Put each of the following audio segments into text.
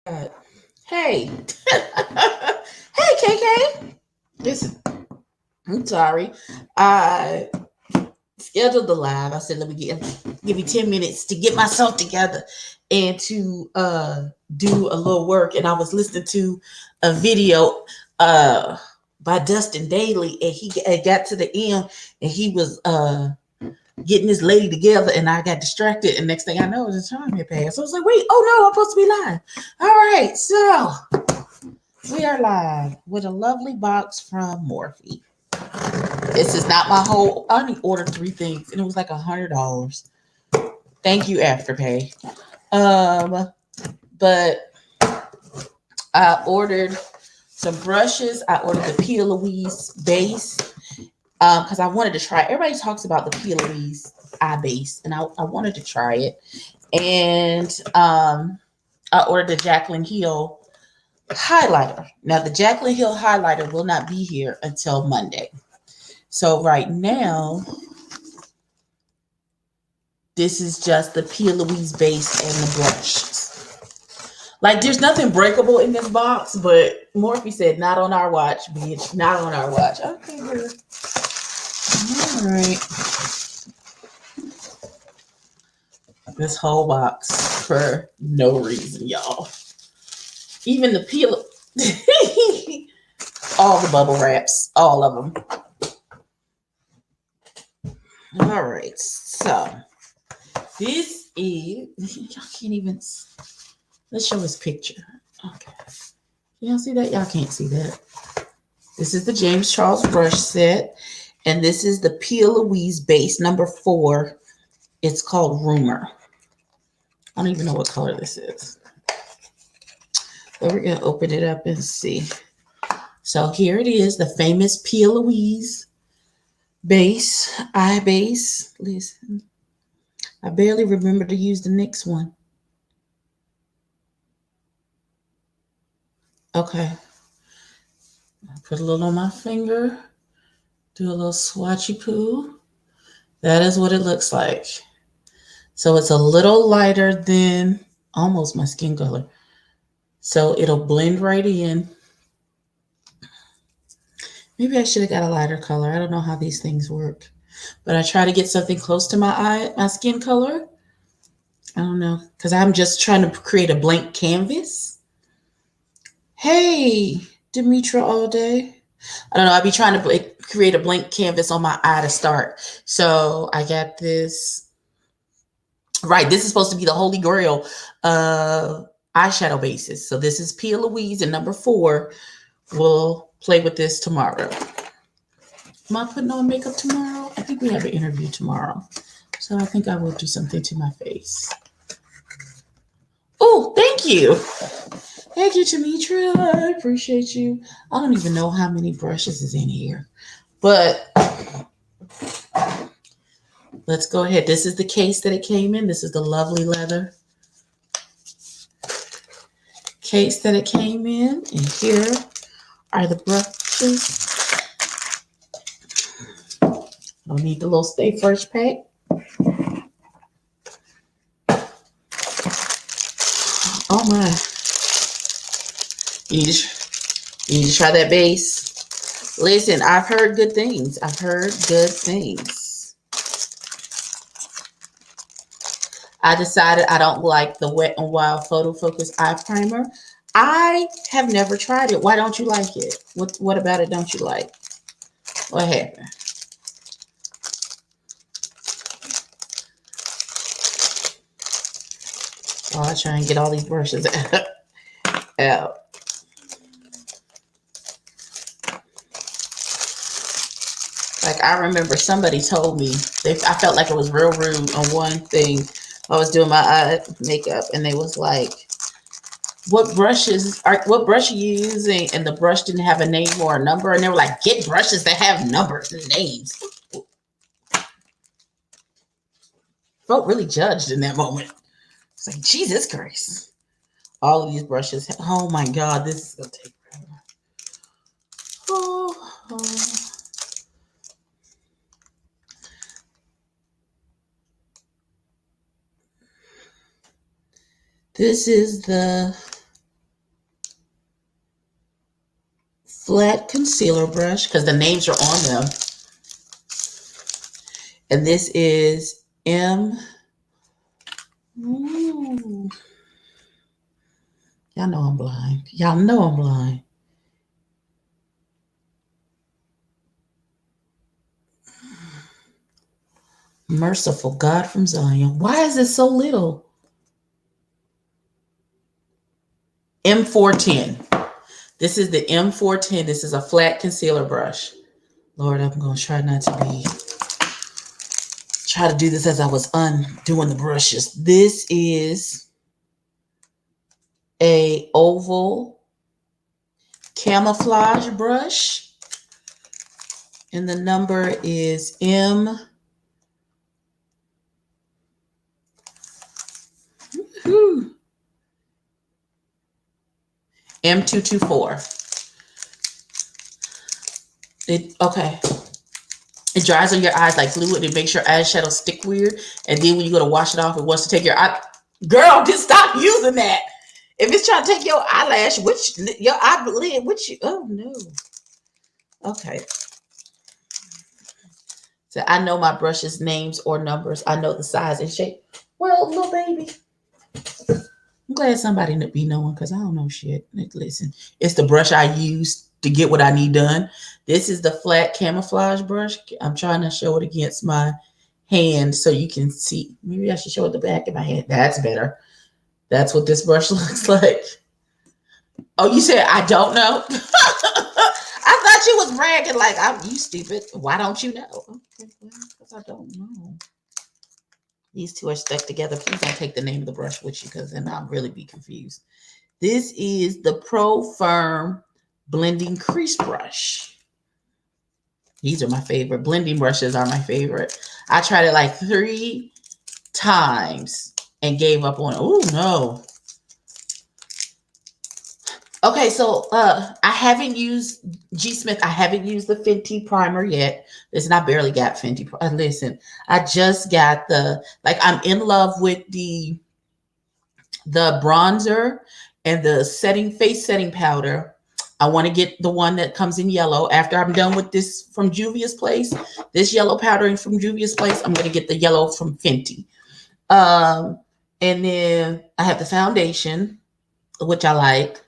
Hey. Hey, KK. Listen, I'm sorry. I scheduled the live. I said, let me give me 10 minutes to get myself together and to do a little work. And I was listening to a video by Dustin Daly, and he got to the end and he was getting this lady together, and I got distracted. And next thing I know, the time had passed. So I was like, wait, oh no, I'm supposed to be live. All right, so we are live with a lovely box from Morphe. This is not my whole. I only ordered 3 things, and it was like $100. Thank you, Afterpay. But I ordered some brushes. I ordered the Pia Louise base because I wanted to try. Everybody talks about the Pia Louise eye base, and I wanted to try it. And I ordered the Jaclyn Hill highlighter. Now, the Jaclyn Hill highlighter will not be here until Monday. So right now, this is just the Pia Louise base and the brushes. Like, there's nothing breakable in this box, but Morphe said, not on our watch, bitch. Not on our watch. Okay, good. All right. This whole box for no reason, y'all. Even the Pia, all the bubble wraps, all of them. All right, so this is, y'all can't even, let's show his picture. Okay. Y'all see that? Y'all can't see that. This is the James Charles brush set, and this is the Pia Louise base number 4. It's called Rumor. I don't even know what color this is. But we're going to open it up and see. So here it is, the famous Pia Louise base, eye base. Listen, I barely remember to use the NYX one. Okay. Put a little on my finger. Do a little swatchy poo. That is what it looks like. So it's a little lighter than almost my skin color. So it'll blend right in. Maybe I should have got a lighter color. I don't know how these things work. But I try to get something close to my skin color. I don't know. Because I'm just trying to create a blank canvas. Hey, Demetra all day. I don't know. I'll be trying to create a blank canvas on my eye to start. So I got this. Right, this is supposed to be the holy grail eyeshadow bases. So this is Pia Louise, and number 4. We'll play with this tomorrow. Am I putting on makeup tomorrow? I think we have an interview tomorrow. So I think I will do something to my face. Oh, thank you. Thank you, Demetra. I appreciate you. I don't even know how many brushes is in here. But let's go ahead. This is the case that it came in. This is the lovely leather case that it came in. And here are the brushes. Don't need the little Stay Fresh pack. Oh my. You need to try that base. Listen, I've heard good things. I've heard good things. I decided I don't like the Wet n Wild Photo Focus Eye Primer. I have never tried it. Why don't you like it? What about it don't you like? What happened? Oh, I try and get all these brushes out. Like, I remember somebody told me, I felt like it was real rude on one thing. I was doing my eye makeup, and they was like, what brush are you using? And the brush didn't have a name or a number. And they were like, get brushes that have numbers and names. Felt really judged in that moment. It's like, Jesus Christ. All of these brushes. Oh my God, this is going to take forever. Oh. This is the flat concealer brush because the names are on them. And this is Ooh. Y'all know I'm blind. Y'all know I'm blind. Merciful God from Zion. Why is it so little? M410. This is the M410. This is a flat concealer brush. Lord, I'm going to try to do this as I was undoing the brushes. This is a oval camouflage brush. And the number is M224. Okay. It dries on your eyes like fluid. It makes your eyeshadow stick weird. And then when you go to wash it off, it wants to take your eye. Girl, just stop using that. If it's trying to take your eyelash, your eyelid, oh no. Okay. So I know my brushes' names or numbers. I know the size and shape. Well, little baby. I'm glad somebody be knowing because I don't know shit. Listen, it's the brush I use to get what I need done. This is the flat camouflage brush. I'm trying to show it against my hand so you can see. Maybe I should show it the back of my hand. That's better. That's what this brush looks like. Oh, you said I don't know? I thought you was bragging like, you stupid. Why don't you know? Okay, because I don't know. These two are stuck together. Please don't take the name of the brush with you because then I'll really be confused. This is the Pro Firm Blending Crease Brush. These are my favorite. Blending brushes are my favorite. I tried it like 3 times and gave up on it. Oh, no. Okay, so I haven't used G. Smith. I haven't used the Fenty primer yet. Listen, I barely got Fenty. Listen, I just got I'm in love with the bronzer and the face setting powder. I want to get the one that comes in yellow. After I'm done with this from Juvia's Place, this yellow powdering from Juvia's Place, I'm going to get the yellow from Fenty. And then I have the foundation, which I like.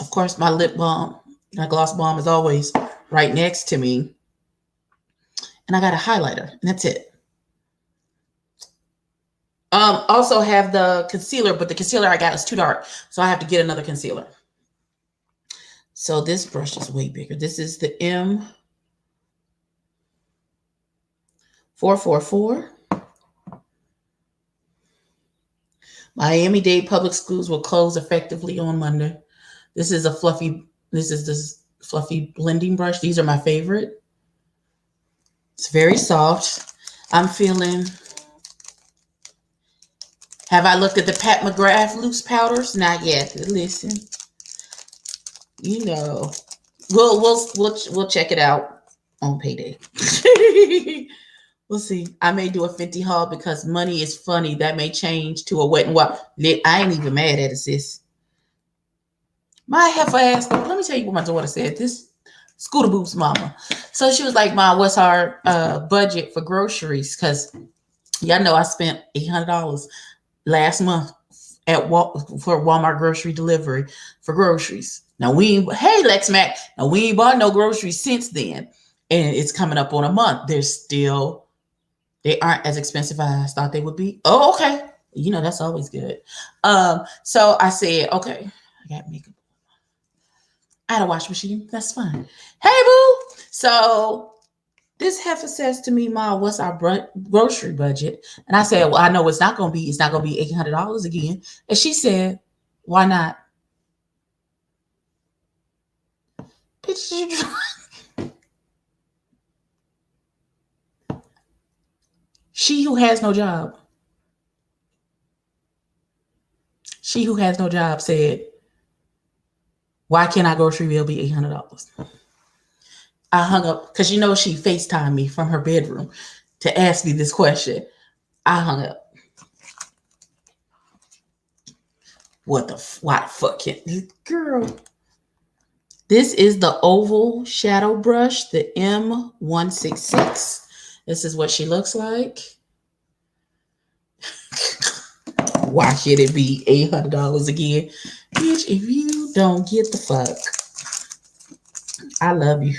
Of course, my lip balm, my gloss balm is always right next to me. And I got a highlighter, and that's it. Also have the concealer, but the concealer I got is too dark, so I have to get another concealer. So this brush is way bigger. This is the M444. Miami-Dade public schools will close effectively on Monday. This is the fluffy blending brush. These are my favorite. It's very soft. I'm feeling. Have I looked at the Pat McGrath loose powders? Not yet. Listen, you know, we'll check it out on payday. We'll see. I may do a Fenty haul because money is funny. That may change to a Wet n Wild. I ain't even mad at it, sis. My heifer ass. Let me tell you what my daughter said. This Scooter Boop's mama. So she was like, "Ma, what's our budget for groceries?" Because y'all know I spent $800 last month for Walmart grocery delivery for groceries. Now hey Lex Mac, now we ain't bought no groceries since then, and it's coming up on a month. They aren't as expensive as I thought they would be. Oh, okay. You know that's always good. So I said, okay, I got makeup. I had a wash machine. That's fine. Hey boo. So this heifer says to me, "Ma, what's our grocery budget?" And I said, "Well, I know it's not gonna be $800 again." And she said, "Why not?" Bitch, she who has no job. She who has no job said, "Why can't our grocery bill be $800?" I hung up because she FaceTimed me from her bedroom to ask me this question. I hung up. Why the fuck can't girl? This is the oval shadow brush, the M166. This is what she looks like. Why should it be $800 again? Bitch, if you don't get the fuck, I love you.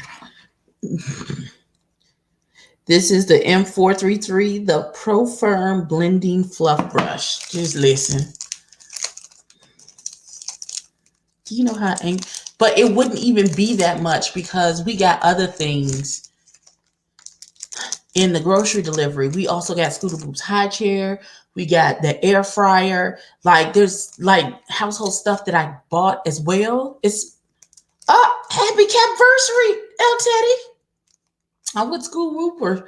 This is the M433, the Pro Firm Blending Fluff Brush. Just listen. Do you know how angry? But it wouldn't even be that much because we got other things in the grocery delivery. We also got Scooter Boob's high chair. We got the air fryer. Like there's like household stuff that I bought as well. It's happy capversary, El Teddy. I went school whoop or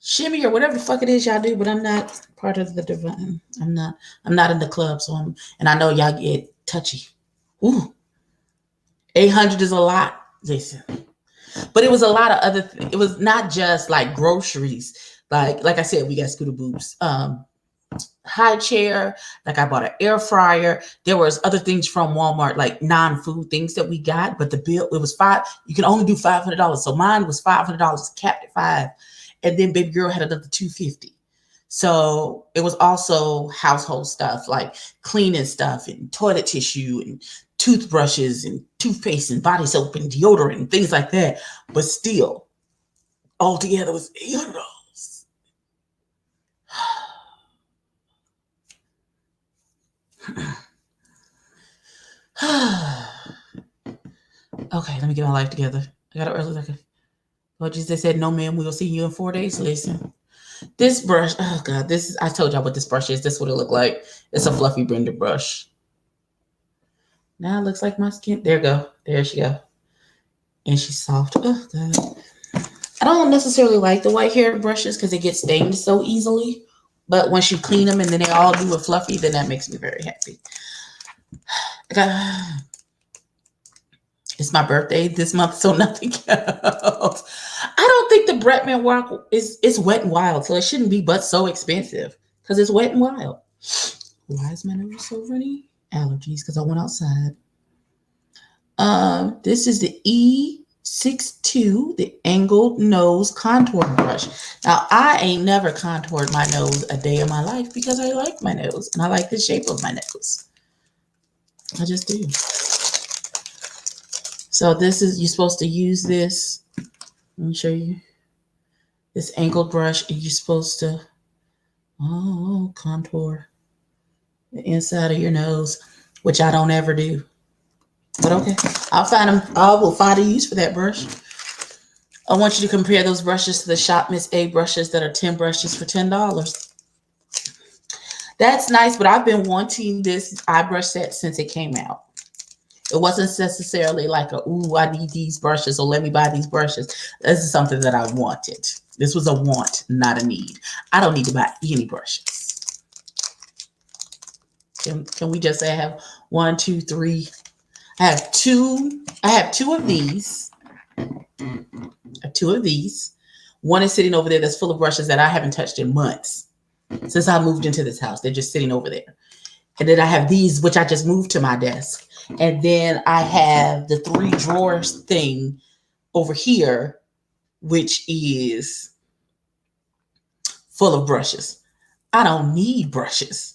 shimmy or whatever the fuck it is y'all do, but I'm not part of the divine. I'm not in the club, so and I know y'all get touchy. Ooh, 800 is a lot. Listen, but it was a lot of other things. It was not just like groceries. Like I said, we got Scooter Boobs, high chair. Like I bought an air fryer. There was other things from Walmart, like non-food things that we got. But the bill, it was $5. You can only do $500. So mine was $500, capped at $5. And then baby girl had another $250. So it was also household stuff like cleaning stuff and toilet tissue and toothbrushes and toothpaste and body soap and deodorant and things like that. But still, altogether was $800. Okay, let me get my life together. I got it early. Well, just they said, no, ma'am, we'll see you in 4 days. Listen, this brush, oh God, this is, I told y'all what this brush is. This is what it looked like. It's a fluffy blender brush. Now it looks like my skin. There go. There she go. And she's soft. Oh God. I don't necessarily like the white hair brushes because they get stained so easily. But once you clean them and then they all do it fluffy, then that makes me very happy. It's my birthday this month, so nothing else. I don't think the Bretman Rock is Wet n Wild, so it shouldn't be but so expensive because it's Wet n Wild. Why is my nose so runny? Allergies because I went outside. This is the E62, the angled nose contour brush. Now, I ain't never contoured my nose a day in my life because I like my nose and I like the shape of my nose. I just do. So this is, you're supposed to use this. Let me show you. This angled brush, and you're supposed to contour the inside of your nose, which I don't ever do. But okay, I will find a use for that brush. I want you to compare those brushes to the Shop Miss A brushes that are 10 brushes for $10. That's nice, but I've been wanting this eye brush set since it came out. It wasn't necessarily like I need these brushes, so let me buy these brushes. This is something that I wanted. This was a want, not a need. I don't need to buy any brushes. Can we just say I have 1, 2, 3? I have two of these. One is sitting over there that's full of brushes that I haven't touched in months. Since I moved into this house, they're just sitting over there. And then I have these, which I just moved to my desk. And then I have the 3 drawers thing over here, which is full of brushes. I don't need brushes.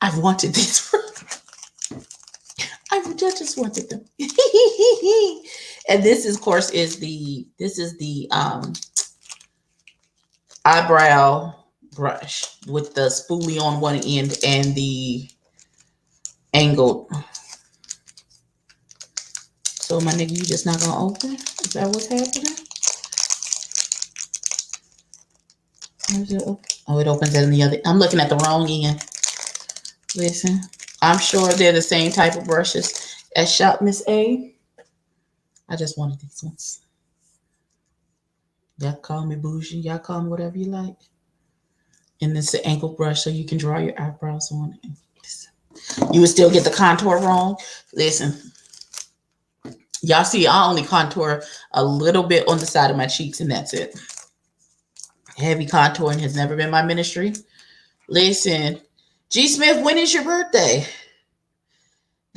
I've wanted these. I just wanted them. And this is, of course, is the eyebrow brush with the spoolie on one end and the angled. So my nigga, you just not gonna open? Is that what's happening? Where's it open? Oh, it opens at the other. I'm looking at the wrong end. Listen, I'm sure they're the same type of brushes as Shop Miss A. I just wanted these ones. Y'all call me bougie. Y'all call me whatever you like. And this is an ankle brush so you can draw your eyebrows on it. You would still get the contour wrong. Listen. Y'all see, I only contour a little bit on the side of my cheeks, and that's it. Heavy contouring has never been my ministry. Listen, G. Smith, when is your birthday?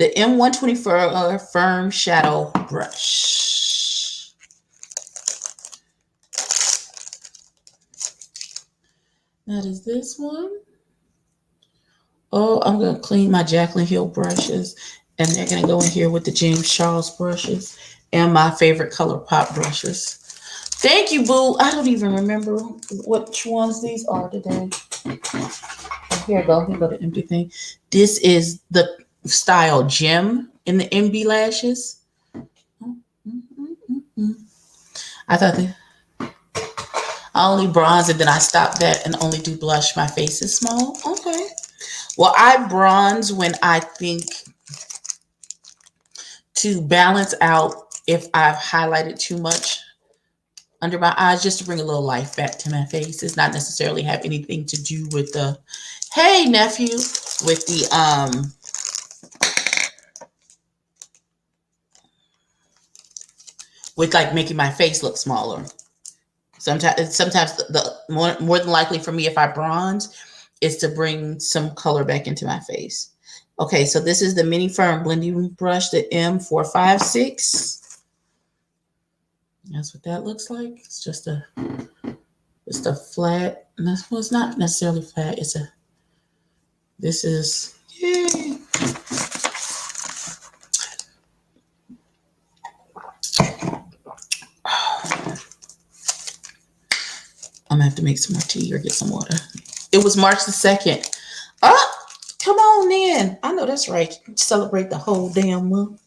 the M124 Firm Shadow Brush. That is this one. Oh, I'm going to clean my Jaclyn Hill brushes, and they're going to go in here with the James Charles brushes and my favorite ColourPop brushes. Thank you, boo. I don't even remember which ones these are today. Here you go. Here go the empty thing. This is the style Gem in the MB lashes. I thought that I only bronze it, then I stop that and only do blush. My face is small. Okay. Well, I bronze when I think to balance out if I've highlighted too much under my eyes, just to bring a little life back to my face. It's not necessarily have anything to do with the, hey nephew, with the with like making my face look smaller. Sometimes the more than likely for me, if I bronze, is to bring some color back into my face. Okay, so this is the Mini Firm blending brush, the M456. That's what that looks like. It's just a flat. Well, it's not necessarily flat. This is, yay. I'm gonna have to make some more tea or get some water. It was March the 2nd. Oh, come on in. I know that's right. Celebrate the whole damn month.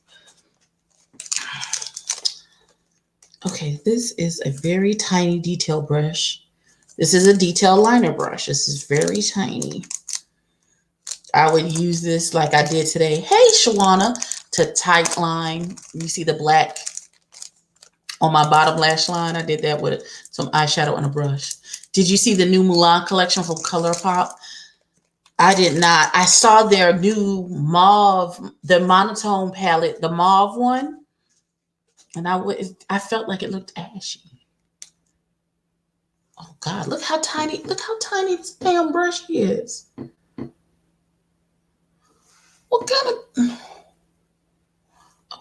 Okay, this is a very tiny detail brush. This is a detail liner brush. This is very tiny. I would use this like I did today. Hey, Shawana, to tight line. You see the black on my bottom lash line? I did that with some eyeshadow and a brush. Did you see the new Mulan collection from ColourPop? I did not. I saw their new mauve, the monotone palette, the mauve one, and I felt like it looked ashy. Oh God, look how tiny this damn brush is. What kind of,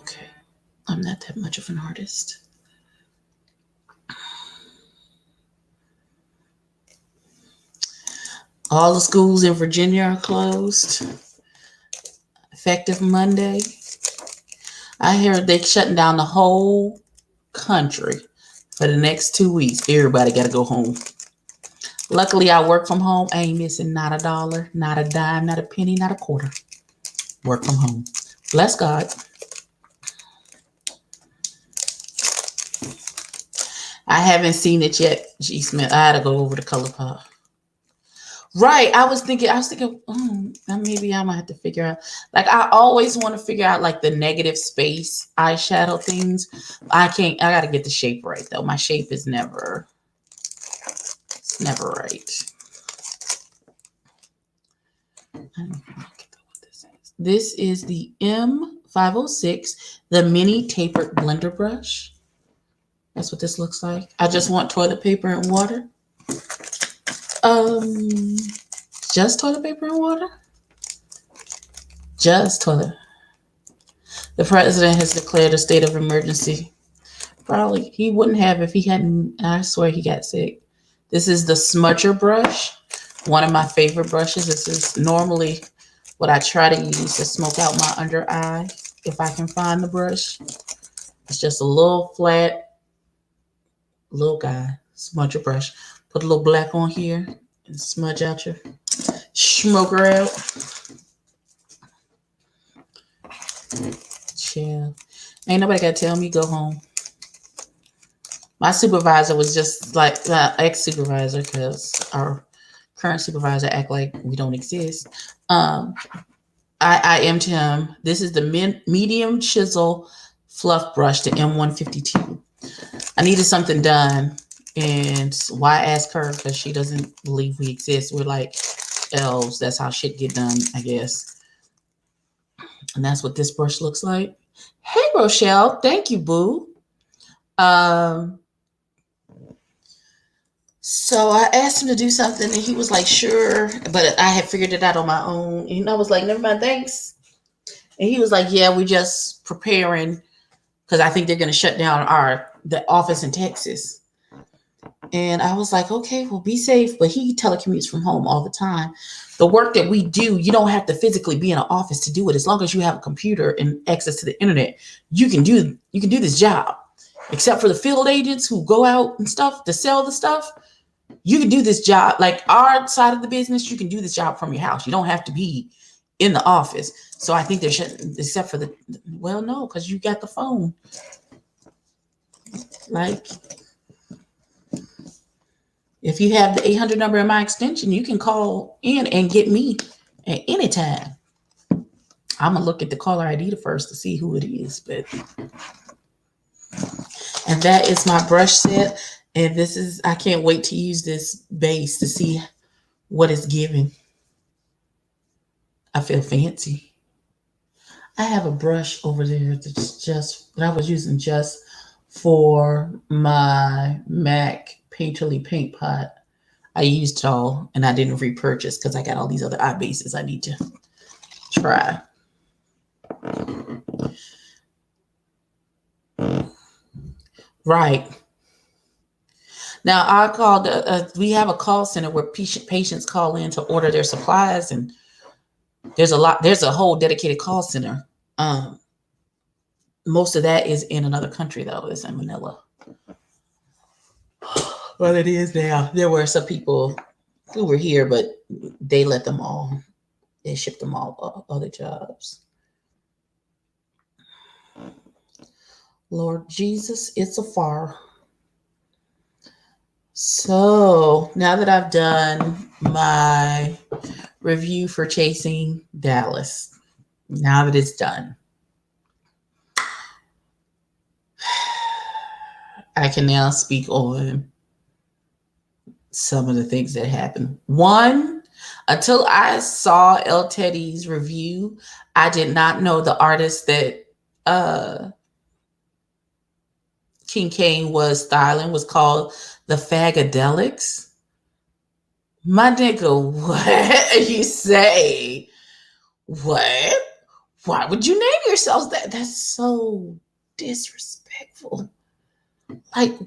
okay, I'm not that much of an artist. All the schools in Virginia are closed. Effective Monday. I hear they're shutting down the whole country for the next 2 weeks. Everybody got to go home. Luckily, I work from home. I ain't missing not a dollar, not a dime, not a penny, not a quarter. Work from home. Bless God. I haven't seen it yet, G. Smith. I had to go over to ColourPop. Right. I was thinking, maybe I'm gonna have to figure out. Like, I always want to figure out like the negative space eyeshadow things. I gotta get the shape right though. My shape is never right. I don't know what this is. This is the M506, the mini tapered blender brush. That's what this looks like. I just want toilet paper and water. Just toilet paper and water? Just toilet. The president has declared a state of emergency. Probably he wouldn't have if he hadn't. I swear he got sick. This is the smudger brush. One of my favorite brushes. This is normally what I try to use to smoke out my under eye. If I can find the brush. It's just a little flat, little guy, smudger brush. Put a little black on here and smudge out your smoker out. Chill. Ain't nobody got to tell me go home. My supervisor was just like ex-supervisor, because our current supervisor act like we don't exist. I IM'd him. This is the medium chisel fluff brush, the M152. I needed something done, and why ask her? Because she doesn't believe we exist. We're like elves. That's how shit get done, I guess. And that's what this brush looks like. Hey, Rochelle. Thank you, boo. So I asked him to do something, and he was like, sure. But I had figured it out on my own. And I was like, never mind, thanks. And he was like, yeah, we're just preparing because I think they're going to shut down the office in Texas. And I was like, okay, well, be safe. But he telecommutes from home all the time. The work that we do, you don't have to physically be in an office to do it. As long as you have a computer and access to the internet, you can do this job. Except for the field agents who go out and stuff to sell the stuff, you can do this job. Like our side of the business, you can do this job from your house. You don't have to be in the office. So I think there shouldn't, except for no, because you got the phone. Like, if you have the 800 number in my extension, you can call in and get me at any time. I'm gonna look at the caller ID first to see who it is, and that is my brush set. And I can't wait to use this base to see what it's giving. I feel fancy. I have a brush over there that I was using just for my MAC Painterly paint pot. I used it all and I didn't repurchase because I got all these other eye bases I need to try. Right. Now I called. We have a call center where patients call in to order their supplies, and there's a whole dedicated call center. Most of that is in another country though. It's in Manila. Well, it is now. There were some people who were here, but they let them all. They shipped them all other jobs. Lord Jesus, it's a far. So now that I've done my review for Chasing Dallas, now that it's done, I can now speak on some of the things that happened. One, until I saw El Teddy's review, I did not know the artist that King Kane was styling was called the Fagadelics. My nigga, what you say? What? Why would you name yourselves that? That's so disrespectful. Like,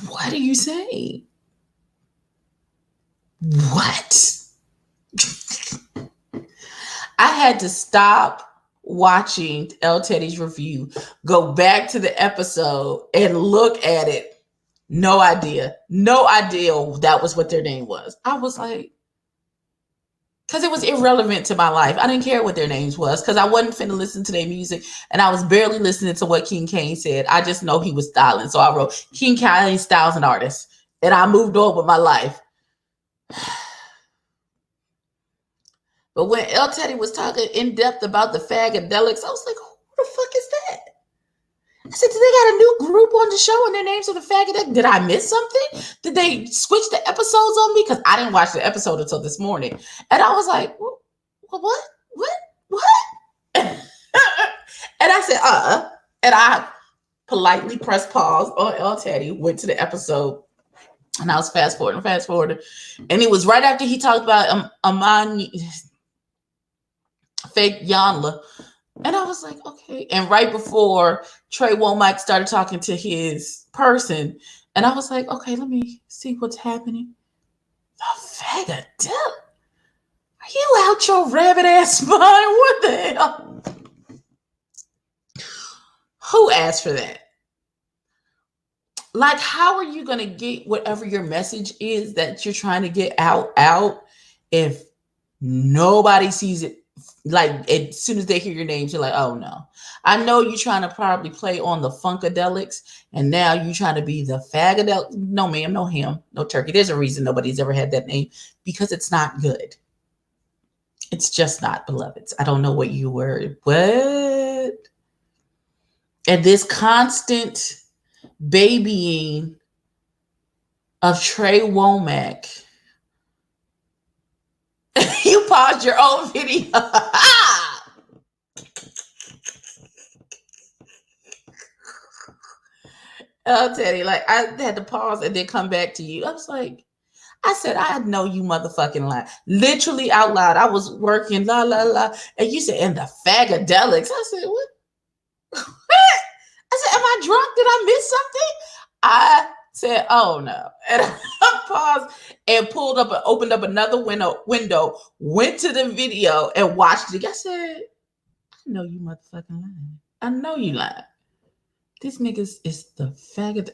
what do you say? What? I had to stop watching El Teddy's review, go back to the episode and look at it. No idea that was what their name was. I was like, because it was irrelevant to my life. I didn't care what their names was because I wasn't finna listen to their music, and I was barely listening to what King Kane said. I just know he was styling, so I wrote King Kane styles an artist, and I moved on with my life. But when El Teddy was talking in depth about the Fagadelics, I was like, who the fuck is that? I said, did they got a new group on the show and their names are the Fagadelics? Did I miss something? Did they switch the episodes on me? Because I didn't watch the episode until this morning. And I was like, what? And I said, And I politely pressed pause on El Teddy, went to the episode, and I was fast forwarding. And it was right after he talked about Amani Fake Yanla. And I was like, okay. And right before Trey Womack started talking to his person, and I was like, okay, let me see what's happening. The Fagadelic? Are you out your rabbit ass mind? What the hell? Who asked for that? Like, how are you going to get whatever your message is that you're trying to get out if nobody sees it? Like, as soon as they hear your names, you're like, oh no. I know you're trying to probably play on the Funkadelics, and now you're trying to be the Fagadelic. No, ma'am, no ham, no turkey. There's a reason nobody's ever had that name, because it's not good. It's just not, beloveds. I don't know what you were. What? And this constant babying of Trey Womack. You paused your own video. Oh, Teddy, like, I had to pause and then come back to you. I was like, I said, I know you motherfucking lie. Literally out loud. I was working, la, la, la. And you said, and the fagadelics. I said, what? What? I said, am I drunk? Did I miss something? I said, oh no. And I paused and pulled up and opened up another window, went to the video and watched it. I said, I know you motherfucking lying. I know you lying. This niggas is the faggot.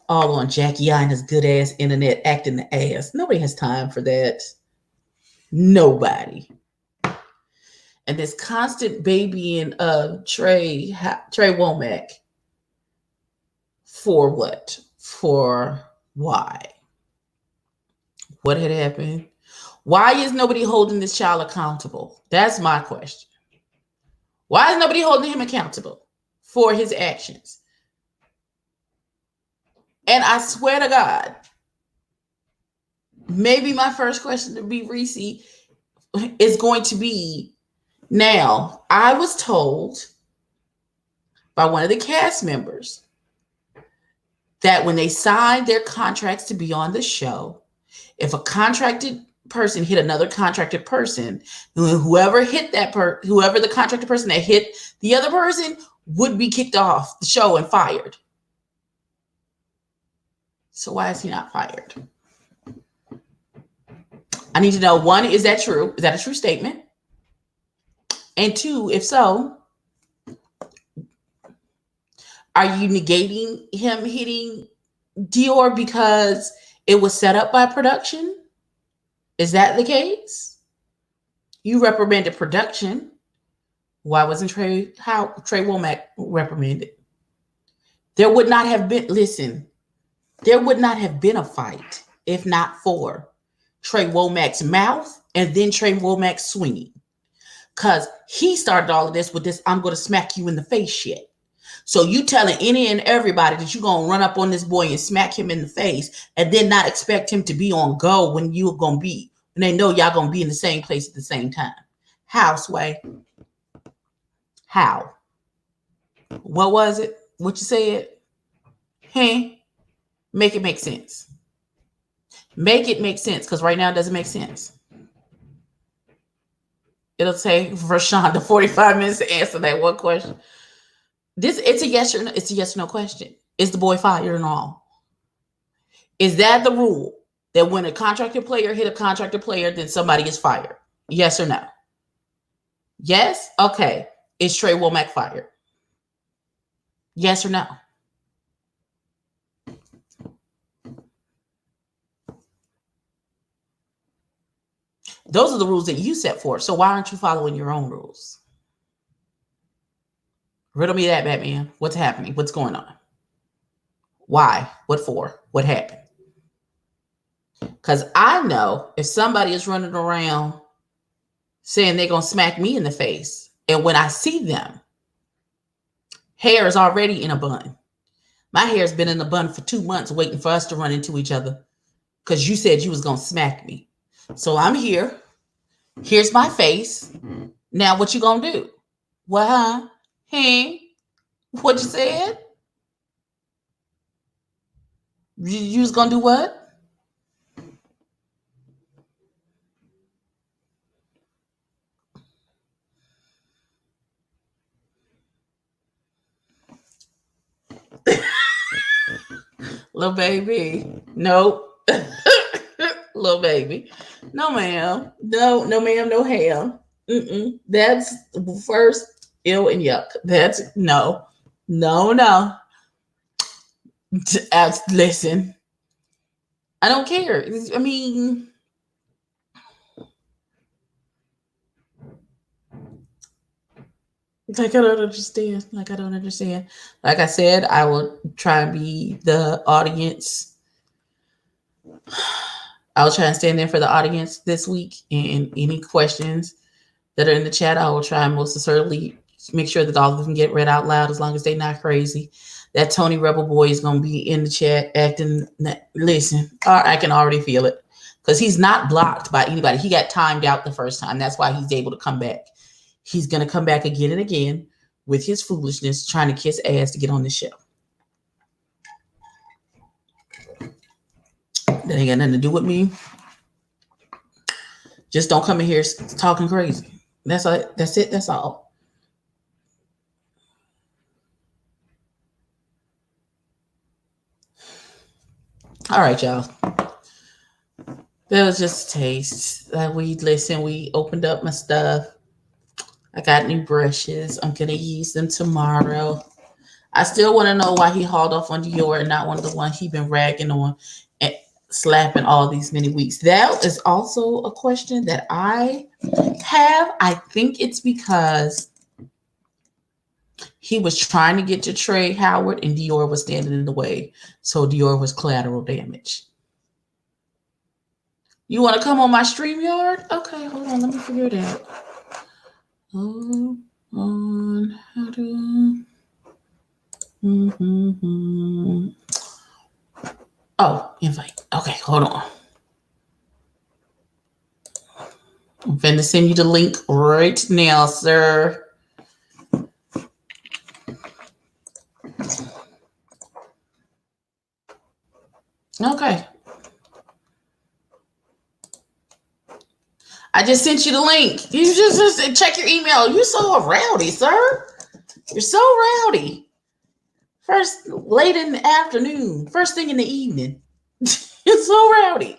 All on Jackie I and his good ass internet acting the ass. Nobody has time for that. Nobody. And this constant babying of Trey Womack. For what? For why? What had happened? Why is nobody holding this child accountable? That's my question. Why is nobody holding him accountable for his actions? And I swear to God, maybe my first question to be Reese is going to be, now, I was told by one of the cast members that when they signed their contracts to be on the show, if a contracted person hit another contracted person, whoever the contracted person that hit the other person would be kicked off the show and fired. So why is he not fired? I need to know, one, is that true? Is that a true statement? And two, if so, are you negating him hitting Dior because it was set up by production? Is that the case? You reprimanded production. Why wasn't Trey Womack reprimanded? There would not have been a fight if not for Trey Womack's mouth and then Trey Womack swinging. Because he started all of this with this, I'm going to smack you in the face shit. So you telling any and everybody that you're going to run up on this boy and smack him in the face and then not expect him to be on go when you're going to be, when they know y'all going to be in the same place at the same time. How, Sway? How? What was it? What you said? Hey, make it make sense. Make it make sense, because right now it doesn't make sense. It'll take Rashonda 45 minutes to answer that one question. It's a yes or no question. Is the boy fired and all? Is that the rule? That when a contracted player hit a contracted player, then somebody is fired? Yes or no? Yes? Okay. Is Trey Womack fired? Yes or no? Those are the rules that you set forth. So why aren't you following your own rules? Riddle me that, Batman. What's happening? What's going on? Why? What for? What happened? Because I know if somebody is running around saying they're going to smack me in the face, and when I see them, hair is already in a bun. My hair's been in a bun for 2 months waiting for us to run into each other because you said you was going to smack me. So I'm here. Here's my face. Now what you going to do? What, huh? Hey, what you said? You was going to do what? Little baby. Nope. Little baby. No, ma'am. No, ma'am. No ham. That's first ill and yuck. That's no. Listen, I don't care. I mean, like I don't understand. Like I said, I will try and be the audience. I will try and stand in for the audience this week, and any questions that are in the chat, I will try and most certainly make sure that all of them get read out loud, as long as they're not crazy. That Tony Rebel boy is going to be in the chat acting. Listen, I can already feel it, because he's not blocked by anybody. He got timed out the first time. That's why he's able to come back. He's going to come back again and again with his foolishness, trying to kiss ass to get on the show. That ain't got nothing to do with me. Just don't come in here talking crazy. That's all. That's it. That's all. All right, y'all. That was just a taste. We opened up my stuff. I got new brushes. I'm gonna use them tomorrow. I still want to know why he hauled off on Dior and not one of the ones he been ragging on and slapping all these many weeks. That is also a question that I have. I think it's because he was trying to get to Trey Howard and Dior was standing in the way. So Dior was collateral damage. You want to come on my StreamYard? Okay, hold on. Let me figure it out. Hold on. How to. Oh, invite. Okay, hold on. I'm finna send you the link right now, sir. Okay. I just sent you the link. You just check your email. You're so rowdy, sir. You're so rowdy. First, late in the afternoon. First thing in the evening. You're so rowdy.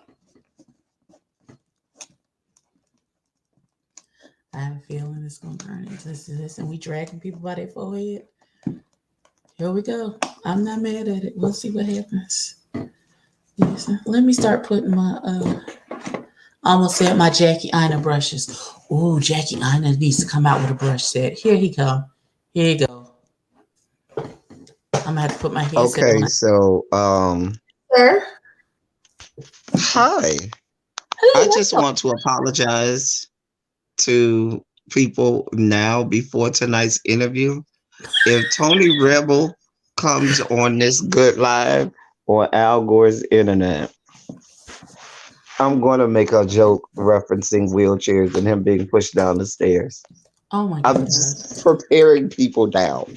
I have a feeling it's going to turn into this and we dragging people by their forehead. Here we go. I'm not mad at it. We'll see what happens. Yes, let me start putting my almost said my Jackie Ina brushes. Ooh, Jackie Ina needs to come out with a brush set. Here he come. Here you go. I'm gonna have to put my headset on. Okay, so Sir? hi. I just want to apologize to people now before tonight's interview. If Tony Rebel comes on this good live or Al Gore's internet, I'm gonna make a joke referencing wheelchairs and him being pushed down the stairs. Oh my I'm God. just preparing people down.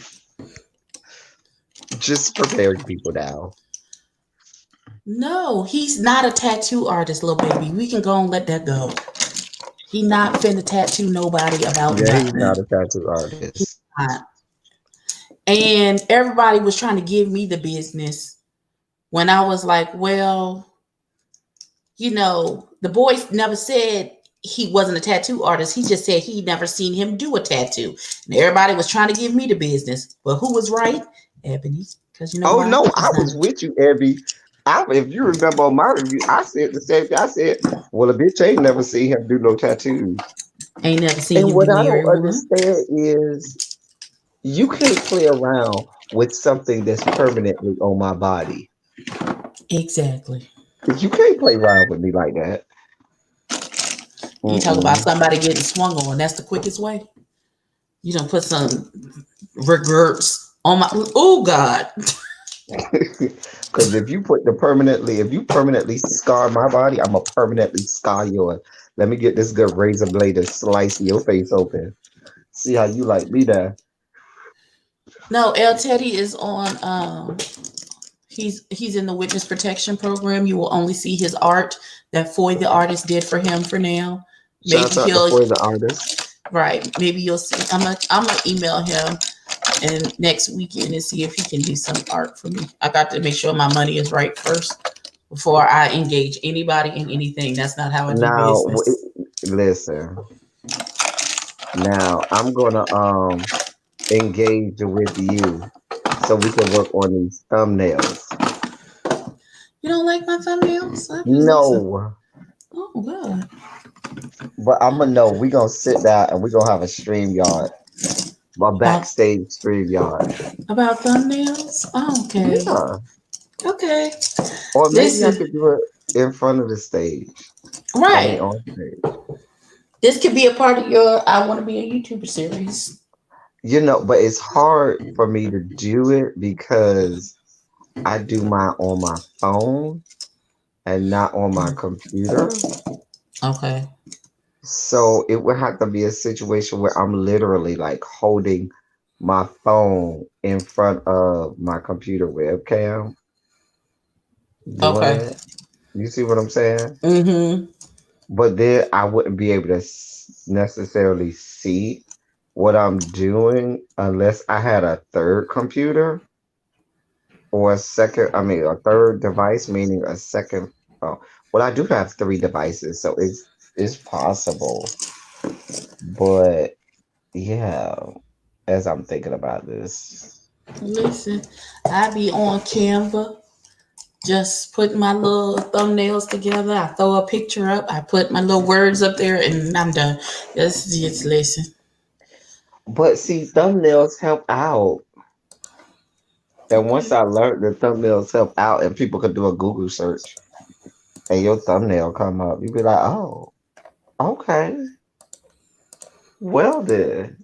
Just preparing people down. No, he's not a tattoo artist, little baby. We can go and let that go. He not finna tattoo nobody about Yeah, he's nothing. not a tattoo He's artist. not. And everybody was trying to give me the business when I was like, well, the boy never said he wasn't a tattoo artist. He just said he never seen him do a tattoo. And everybody was trying to give me the business. But who was right? Ebony. Because you know Oh why? no, I was with you, Abby. If you remember on my review, I said the same thing. I said, "Well, a bitch ain't never seen him do no tattoos." Ain't never seen And him do what I don't everyone. understand is you can't play around with something that's permanently on my body. Exactly. You can't play around with me like that. You talk about Mm-mm. somebody getting swung on. That's the quickest way. You don't put some regrets on my. Oh God. Because if you permanently scar my body, I'm gonna permanently scar yours. Let me get this good razor blade and slice your face open. See how you like me there. No, El Teddy is on. He's in the witness protection program. You will only see his art that Foy the artist did for him for now. Maybe Shouts out to he'll For the Artist. right. Maybe you'll see. I'm gonna email him and next weekend and see if he can do some art for me. I got to make sure my money is right first before I engage anybody in anything. That's not how I do Now, business. listen. Now I'm gonna engage with you so we can work on these thumbnails. You don't like my thumbnails? I just listen. No, Oh God. but I'm gonna know. We gonna sit down and we gonna have a stream yard, a About backstage stream yard. about thumbnails? Oh, okay. Yeah, Okay. or maybe I Listen, could do it in front of the stage. I mean, right. on stage. This could be a part of your I want to be a YouTuber series. But it's hard for me to do it because I do mine on my phone and not on my computer. Okay. So it would have to be a situation where I'm literally like holding my phone in front of my computer webcam doing Okay. it. You see what I'm saying? Mm-hmm. But then I wouldn't be able to necessarily see what I'm doing unless I had a third computer or a second, I mean, a third device, meaning a second. Oh, well, I do have three devices, so it's possible. But yeah, as I'm thinking about this, Listen, I be on Canva, just putting my little thumbnails together. I throw a picture up, I put my little words up there, and I'm done. Just listen. but see, thumbnails help out. And once Okay. I learned that thumbnails help out, and people could do a Google search, and your thumbnail come up, you'd be like, oh, okay, well then.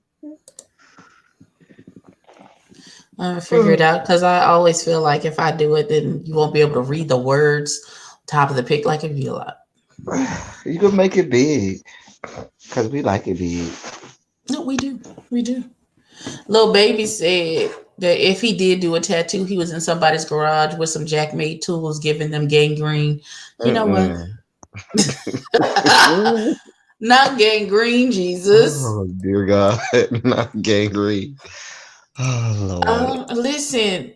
I figure it out because I always feel like if I do it, then you won't be able to read the words top of the pic like it'd be a lot. You can make it big because we like it big. No, we do. We do. Little baby said that if he did do a tattoo, he was in somebody's garage with some jackmade tools, giving them gangrene. You know what? Mm-mm. Not gangrene, Jesus. Oh dear God, not gangrene. Oh Lord. Listen,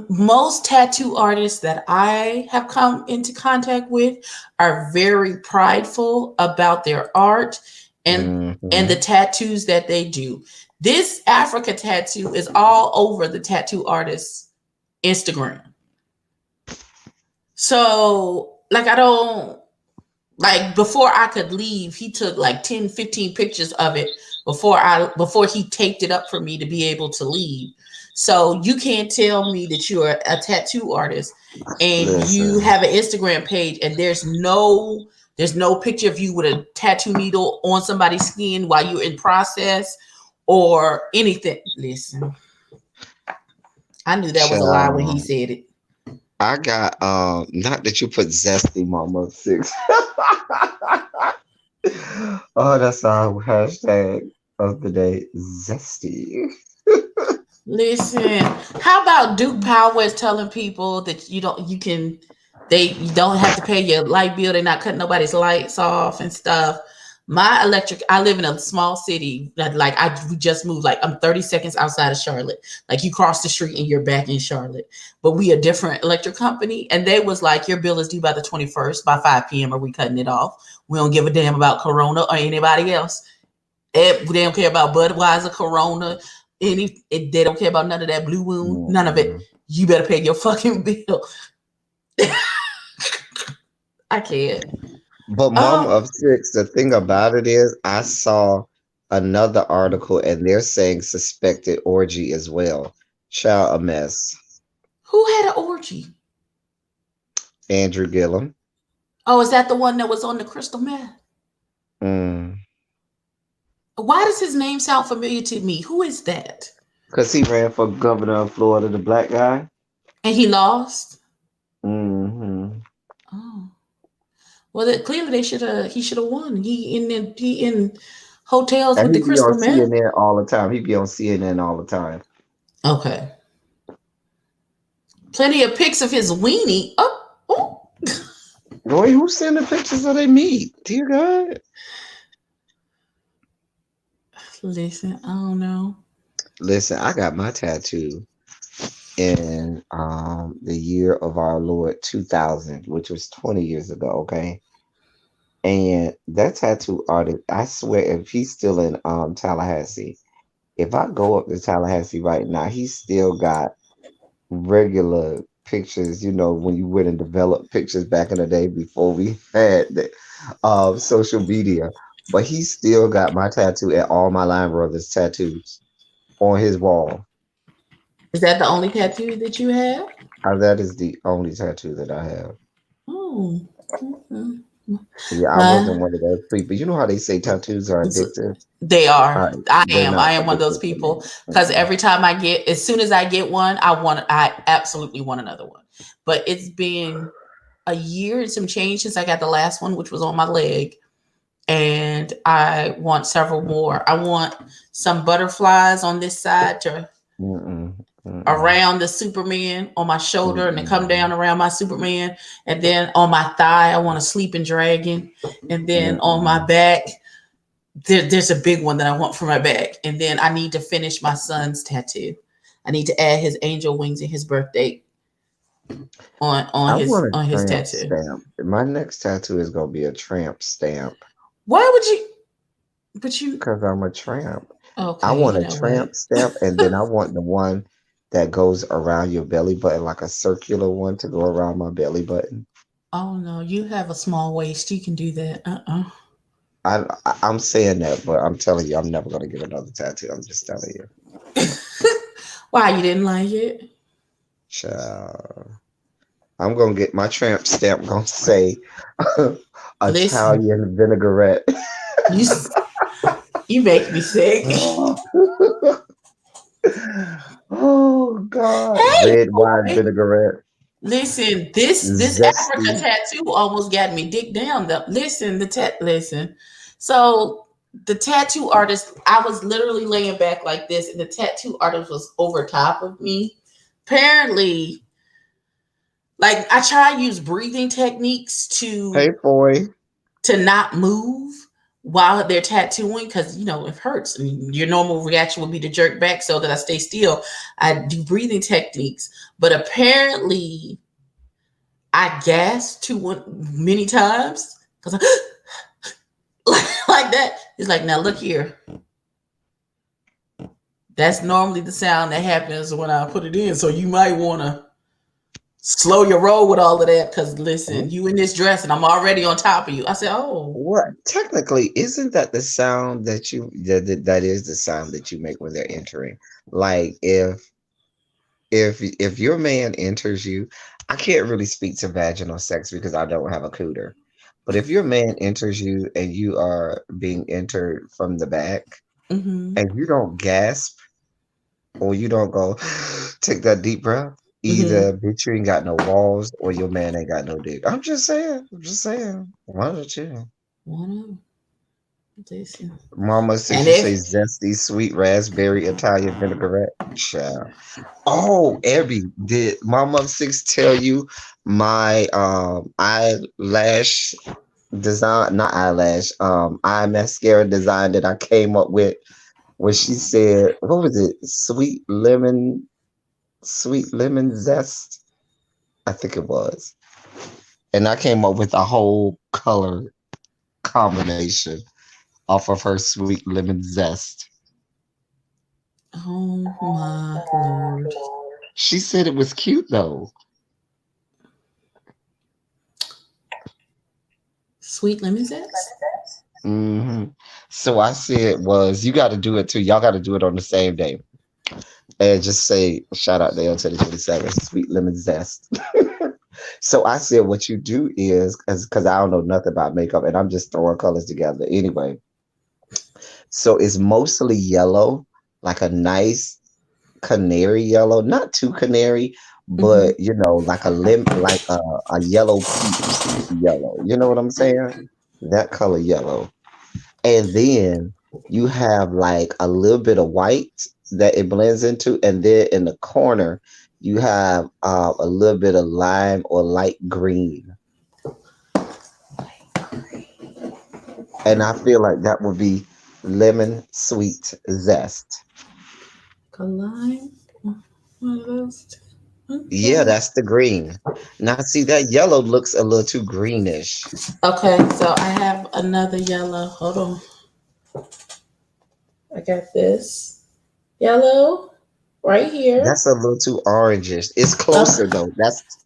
most tattoo artists that I have come into contact with are very prideful about their art and the Hmm. tattoos that they do. This Africa tattoo is all over the tattoo artist's Instagram. So, like, I don't like before I could leave, he took like 10, 15 pictures of it before he taped it up for me to be able to leave. So you can't tell me that you're a tattoo artist and you Listen, have an Instagram page and there's no picture of you with a tattoo needle on somebody's skin while you're in process or anything. Listen, I knew that was a lie when he child. said it. I got not that you put zesty mama six. Oh, that's our hashtag of the day. Zesty. Listen, how about Duke Power is telling people that you don't have to pay your light bill. They're not cutting nobody's lights off and stuff. My electric, I live in a small city that like we just moved, like I'm 30 seconds outside of Charlotte. Like you cross the street and you're back in Charlotte. But we a different electric company. And they was like, your bill is due by the 21st by 5 p.m. Are we cutting it off? We don't give a damn about Corona or anybody else. They don't care about Budweiser, Corona, they don't care about none of that Blue Moon, none of it. Mm-mm. You better pay your fucking bill. I can't. But mom Oh, of six, the thing about it is I saw another article and they're saying suspected orgy as well. Child a mess. who had an orgy? Andrew Gillum. Oh, is that the one that was on the crystal meth? Mm. Why does his name sound familiar to me? Who is that? Because he ran for governor of Florida, the black guy. And he lost. Hmm. Oh, well, clearly he should have won. He in hotels And with he the be on crystal meth. CNN all the time. He be on CNN all the time. Okay, plenty of pics of his weenie. Oh. Boy, who's sending pictures of their meat? Dear God. Listen, I don't know. Listen, I got my tattoo in the year of our Lord 2000, which was 20 years ago, okay? And that tattoo artist, I swear, if he's still in Tallahassee, if I go up to Tallahassee right now, he's still got regular pictures, when you went and developed pictures back in the day before we had the social media. But he still got my tattoo and all my line brothers tattoos on his wall. Is that the only tattoo that you have? That is the only tattoo that I have. Oh, okay. Yeah, I wasn't My, one of those people. You know how they say tattoos are it's- addictive? they All are. right, I they're am. not I am one of those addictive to me. people because every time as soon as I get one, I absolutely want another one. But it's been a year and some change since I got the last one, which was on my leg. And I want several more. I want some butterflies on this side to Mm-mm. around the Superman on my shoulder and then come down around my Superman. And then on my thigh, I want a sleeping dragon. And then on my back, there's a big one that I want for my back. And then I need to finish my son's tattoo. I need to add his angel wings and his birthday I want a on his tramp tattoo. stamp. My next tattoo is gonna be a tramp stamp Why would you? But you because I'm a tramp. I okay? want You a know what? tramp stamp, and then I want the one that goes around your belly button, like a circular one to go around my belly button. Oh no, you have a small waist. You can do that. I'm saying that, but I'm telling you, I'm never gonna get another tattoo. I'm just telling you. Why you didn't like it? Child. I'm gonna get my tramp stamp. Gonna say Listen, Italian vinaigrette. you you make me sick. Oh God, Hey, red wine boy. vinaigrette, Listen, this Africa zesty. tattoo almost got me dick down. Listen. So the tattoo artist, I was literally laying back like this, and the tattoo artist was over top of me. Apparently, like I try to use breathing techniques Hey boy. to not move while they're tattooing because it hurts. I mean, your normal reaction would be to jerk back so that I stay still. I do breathing techniques, but apparently I gasped many times because like that. It's like, now look here. That's normally the sound that happens when I put it in. So you might want to slow your roll with all of that because listen, you in this dress and I'm already on top of you. I said, oh. What technically isn't that the sound that is the sound that you make when they're entering? Like if your man enters you, I can't really speak to vaginal sex because I don't have a cooter. But if your man enters you and you are being entered from the back Mm-hmm. and you don't gasp or you don't go take that deep breath, Mm-hmm. either bitch you ain't got no walls or your man ain't got no dick. I'm just saying. I'm just saying. Why don't you? One of this. Mama says And you say if zesty, sweet raspberry Italian vinaigrette. Child. Oh, Abby, did Mama Six tell you my eyelash design, not eyelash, eye mascara design that I came up with when she said, what was it? Sweet lemon zest? I think it was. And I came up with a whole color combination off of her sweet lemon zest. oh my lord. She said it was cute though. Sweet lemon zest? hmm So I said was you got to do it too. Y'all got to do it on the same day, and just say shout out to L 27 Sweet Lemon Zest. So I said what you do is because I don't know nothing about makeup and I'm just throwing colors together anyway. So it's mostly yellow, like a nice canary yellow, not too canary, Mm-hmm. but like a yellow peach yellow. You know what I'm saying? That color yellow. And then you have like a little bit of white that it blends into, and then in the corner you have a little bit of lime or light green. And I feel like that would be lemon sweet zest. A lime? One of those. Yeah, Okay. that's the green. Now see that yellow looks a little too greenish. Okay, so I have another yellow. Hold on. I got this yellow right here. That's a little too orangish. It's closer Uh, though.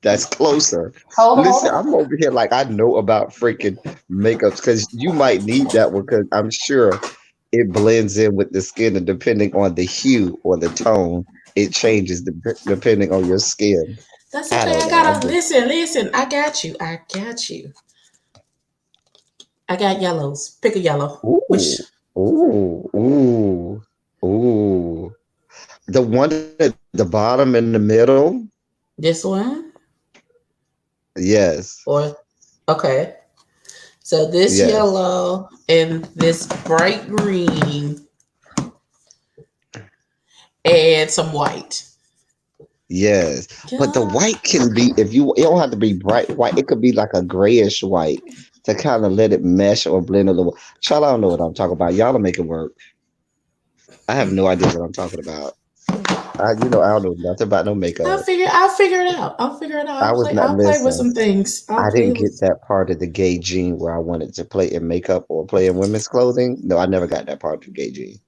That's closer. hold Listen, on. I'm over here like I know about freaking makeups because you might need that one because I'm sure it blends in with the skin and depending on the hue or the tone, it changes depending on your skin. That's I okay. don't I know. I'm gotta just listen. I got you. I got yellows. Pick a yellow. Which ooh, ooh, ooh, ooh. The one at the bottom in the middle, this one yes, or okay. So this yes. yellow and this bright green and some white. Yes, but the God. white can be it don't have to be bright white. It could be like a grayish white to kind of let it mesh or blend a little. Child, I don't know what I'm talking about. Y'all will make it work. I have no idea what I'm talking about. I don't know nothing about no makeup. I'll figure it out. I'll figure it out. I was not I'll play with listen. some things. I'll I play didn't with get that part of the gay gene where I wanted to play in makeup or play in women's clothing. No, I never got that part of the gay gene.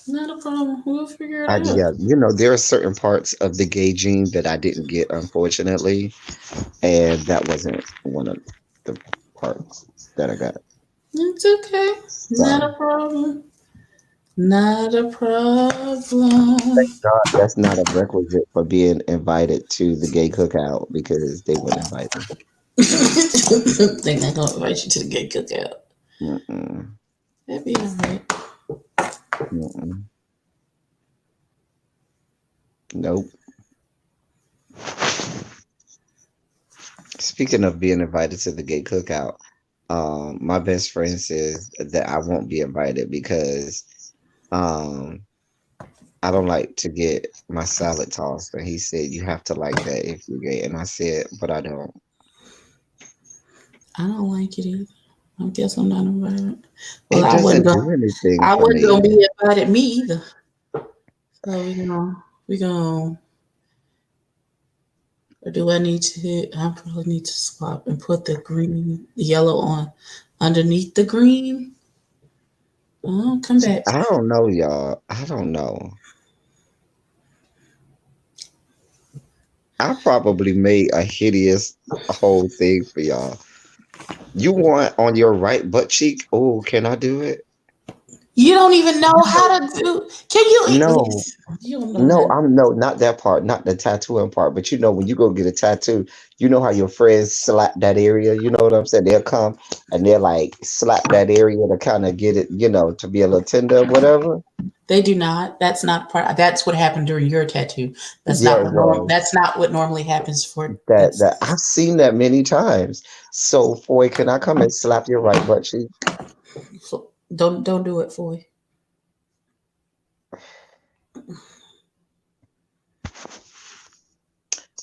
not a problem. We'll figure it out. Yeah, there are certain parts of the gay gene that I didn't get, unfortunately, and that wasn't one of the parts that I got. It's okay. Not So a problem. Not a problem. God, that's not a requisite for being invited to the gay cookout because they wouldn't invite me. Think I'm gonna invite you to the gay cookout. Mm-mm, That'd be alright. mm-mm. Nope. Speaking of being invited to the gay cookout, my best friend says that I won't be invited because um, I don't like to get my salad tossed. And he said, you have to like that if you're gay. And I said, but I don't. I don't like it either. I guess I'm not invited. Well, It doesn't do anything I for wasn't me. gonna be invited me either. So we gonna or do I need to hit I probably need to swap and put the yellow on underneath the green. Oh, come back. I don't know, y'all. I don't know. I probably made a hideous whole thing for y'all. You want on your right butt cheek? Oh, can I do it? You don't even know how to do. Can you? No, Listen, you don't know how. no, not that part, not the tattooing part. But when you go get a tattoo, you know how your friends slap that area. You know what I'm saying? They'll come and they're like slap that area to kind of get it, to be a little tender or whatever. They do not. That's not part. That's what happened during your tattoo. That's Yeah, not it what normal. was. That's not what normally happens for. That That's I've seen that many times. So, Foy, can I come and slap your right butt cheek? so, don't do it for you.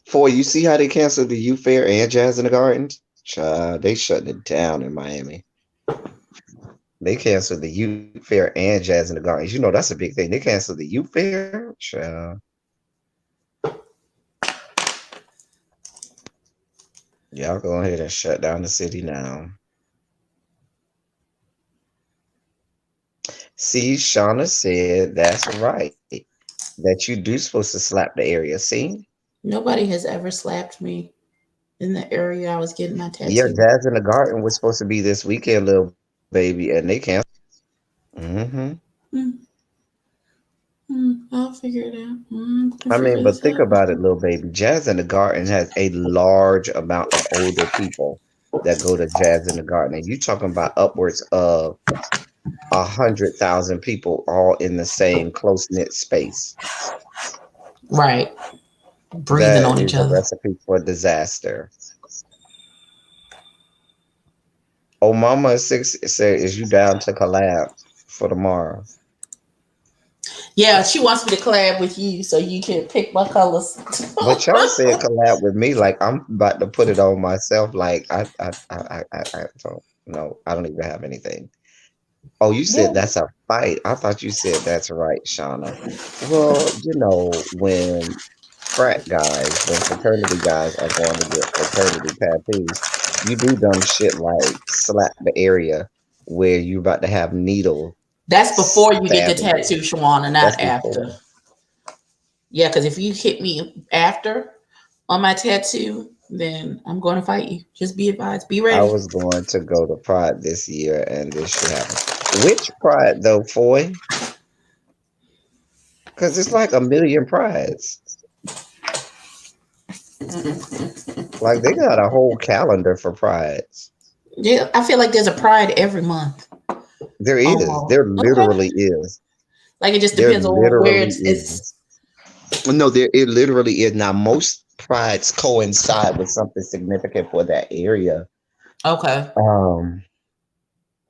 Foy, you see how they canceled the youth fair and Jazz in the Gardens? Child, they shutting it down in Miami. They canceled the youth fair and Jazz in the Gardens. That's a big thing. They canceled the youth fair. Child. Y'all go ahead and shut down the city now. See, Shauna said that's right. That you do supposed to slap the area. See? Nobody has ever slapped me in the area I was getting my Yeah, tattoo. Jazz in the Garden was supposed to be this weekend, little baby, and they canceled. Mm-hmm. Mm, I'll figure it out. I'll I figure mean, but this think out. about it, little baby. Jazz in the Garden has a large amount of older people that go to Jazz in the Garden. And you talking about upwards of 100,000 people all in the same close-knit space. Right, breathing That on each is a other. recipe for disaster. Oh, Mama Six said, is you down to collab for tomorrow? Yeah, she wants me to collab with you so you can pick my colors. But y'all said collab with me, like I'm about to put it on myself. Like I don't know. I don't even have anything. Oh, you said Yeah, that's a fight. I thought you said that's right, Shauna. Well, when when fraternity guys are going to get fraternity tattoos, you do dumb shit like slap the area where you about to have needle that's before you get the stabbing you. tattoo, Shawana, That's not after. before. Yeah, because if you hit me after on my tattoo, then I'm going to fight you. Just be advised. Be I ready. was going to go to Pride this year and this shit happened. Which Pride though, Foy? Because it's like a million prides. Like they got a whole calendar for prides. Yeah, I feel like there's a pride every month. There is. Oh, There okay. literally is. Like it just There depends on where literally it's. is. No, it literally is. Now, most prides coincide with something significant for that area. Okay. Um,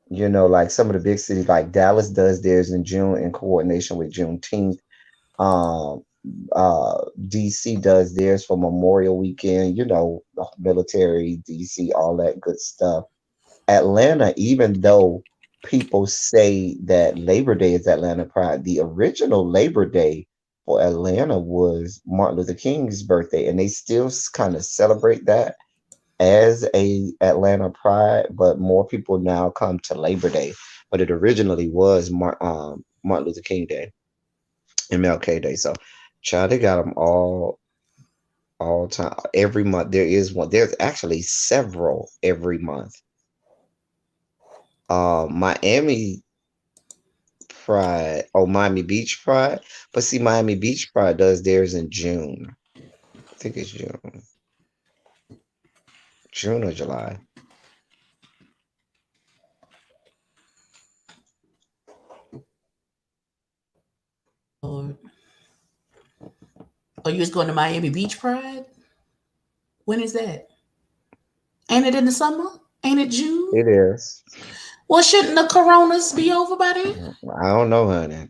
like some of the big cities, like Dallas does theirs in June in coordination with Juneteenth. DC does theirs for Memorial Weekend, the military, DC, all that good stuff. Atlanta, even though people say that Labor Day is Atlanta Pride, the original Labor Day for Atlanta was Martin Luther King's birthday, and they still kind of celebrate that as a Atlanta Pride, but more people now come to Labor Day. But it originally was Martin Luther King Day, MLK Day. So, child, they got them all time. Every month there is one. There's actually several every month. Miami Pride, Miami Beach Pride, but see, Miami Beach Pride does theirs in June. I think it's June or July. Lord. Oh, you was going to Miami Beach Pride? When is that? Ain't it in the summer? Ain't it June? It is. Well, shouldn't the coronas be over by then? I don't know, honey.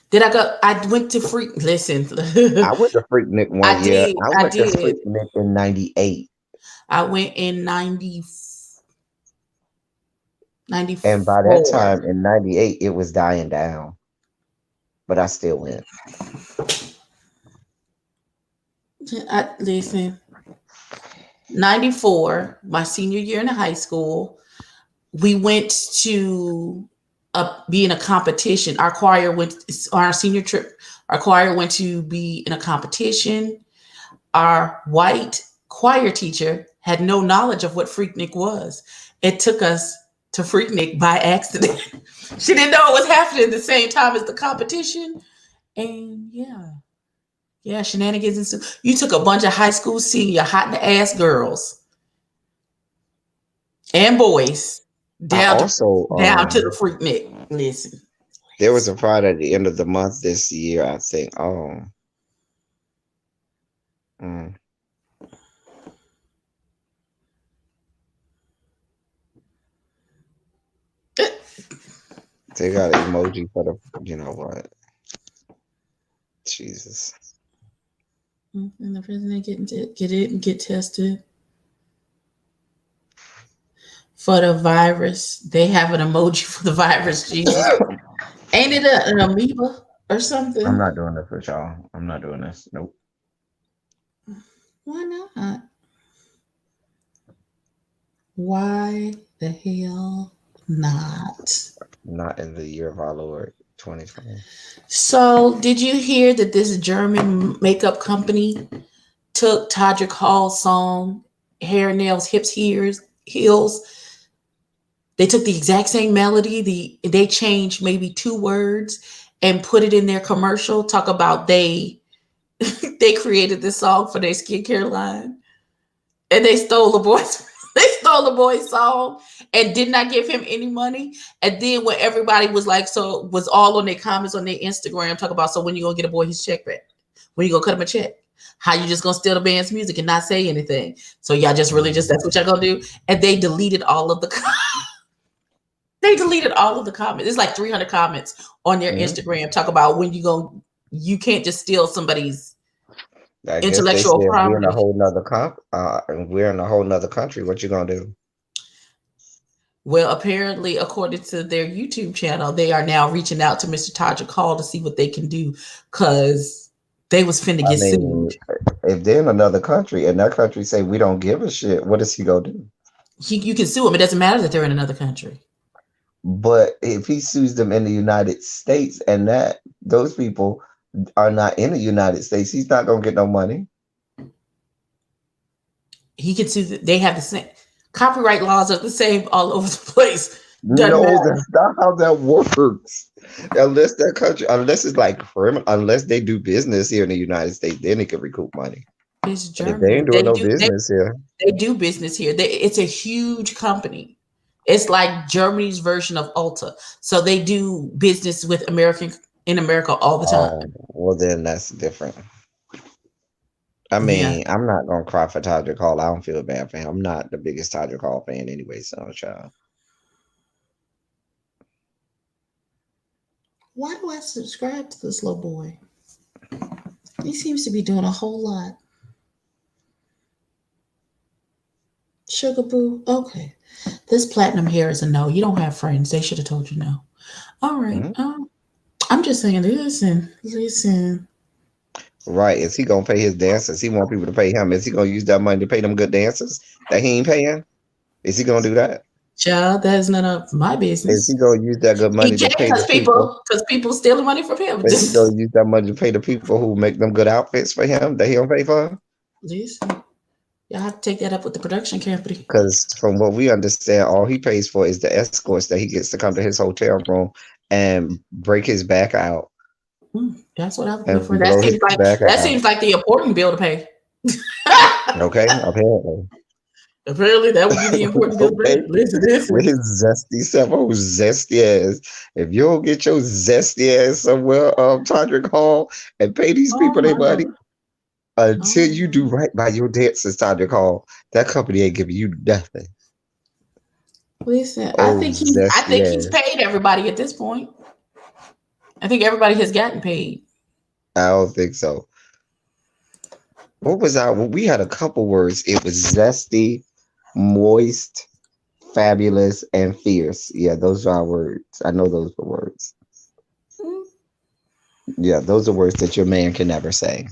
Did I go? I went to Freak. Listen, I went to Freaknik one I year. did. I I went to did. Freaknik in '98, I went in 94. and by that time in '98, it was dying down. But I still went. Listen, 94, my senior year in high school, we went to be in a competition. Our choir went on our senior trip. Our choir went to be in a competition. Our white choir teacher had no knowledge of what Freaknik was. It took us to Freaknik by accident. She didn't know it was happening at the same time as the competition. And yeah, shenanigans. And you took a bunch of high school senior hot in the ass girls and boys down to the Freaknik. Listen, there was a pride at the end of the month this year, I think. They got an emoji for the, you know what? Jesus. and the president get tested for the virus. They have an emoji for the virus. Jesus, ain't it an amoeba or something? I'm not doing this with y'all. I'm not doing this. Nope. Why not? Why the hell not? Not in the year of our Lord 2020. So, did you hear that this German makeup company took Todrick Hall's song "Hair, Nails, Hips, Heels"? They took the exact same melody. They changed maybe 2 words and put it in their commercial. Talk about they created this song for their skincare line, and they stole the boy's song and did not give him any money. And then when everybody was like, so was all on their comments on their Instagram, talk about, so when you gonna get a boy his check back? When you gonna cut him a check? How you just gonna steal the band's music and not say anything? So y'all just really that's what y'all gonna do? And they deleted all of the comments. It's like 300 comments on their Instagram. Talk about when you can't just steal somebody's intellectual property. We're in a whole nother country. What you gonna do? Well, apparently, according to their YouTube channel, they are now reaching out to Mr. Todrick Hall to see what they can do, because they was finna get sued. If they're in another country and that country say we don't give a shit, what is he gonna do? You can sue him. It doesn't matter that they're in another country. But if he sues them in the United States and that those people are not in the United States, he's not gonna get no money. He can sue. They have the same copyright laws are the same all over the place. No, that's not how that works. Unless it's like unless they do business here in the United States, then they can recoup money. It's Germany. If they ain't doing business here. They do business here. It's a huge company. It's like Germany's version of Ulta. So they do business with in America all the time. Well, then that's different. I mean, I'm not gonna cry for Todrick Hall. I don't feel bad for him. I'm not the biggest Todrick Hall fan anyway, so child. Why do I subscribe to this little boy? He seems to be doing a whole lot. Sugar boo. Okay. This platinum hair is a no. You don't have friends. They should have told you no. All right. Mhm. I'm just saying, listen. Right. Is he gonna pay his dancers? He want people to pay him. Is he gonna use that money to pay them good dancers that he ain't paying? Is he gonna do that? Child, that is none of my Is he business. gonna use that good He money to can't pay the people? because people stealing money from him. Is he gonna Just use that money to pay the people who make them good outfits for him that he don't pay for? listen. Y'all have to take that up with the production company. Because from what we understand, all he pays for is the escorts that he gets to come to his hotel room and break his back out That's what I would pay for. and blow his back That out. seems like the important bill to pay. Okay, apparently. Apparently, that would be the important bill to Okay. pay. Listen. With his zesty self, oh zesty ass. If you don't get your zesty ass somewhere, Todrick Hall, and pay these Oh people their my money God. until you do Oh, right by your dancers, Todrick Hall, that company ain't giving you nothing. listen. Oh I zesty think he's ass. paid everybody at this point. I think everybody has gotten paid. I don't think so. What was our? We had a couple words. It was zesty, moist, fabulous, and fierce. Yeah, those are our words. I know those were words. Mm. Yeah, those are words that your man can never say. Oh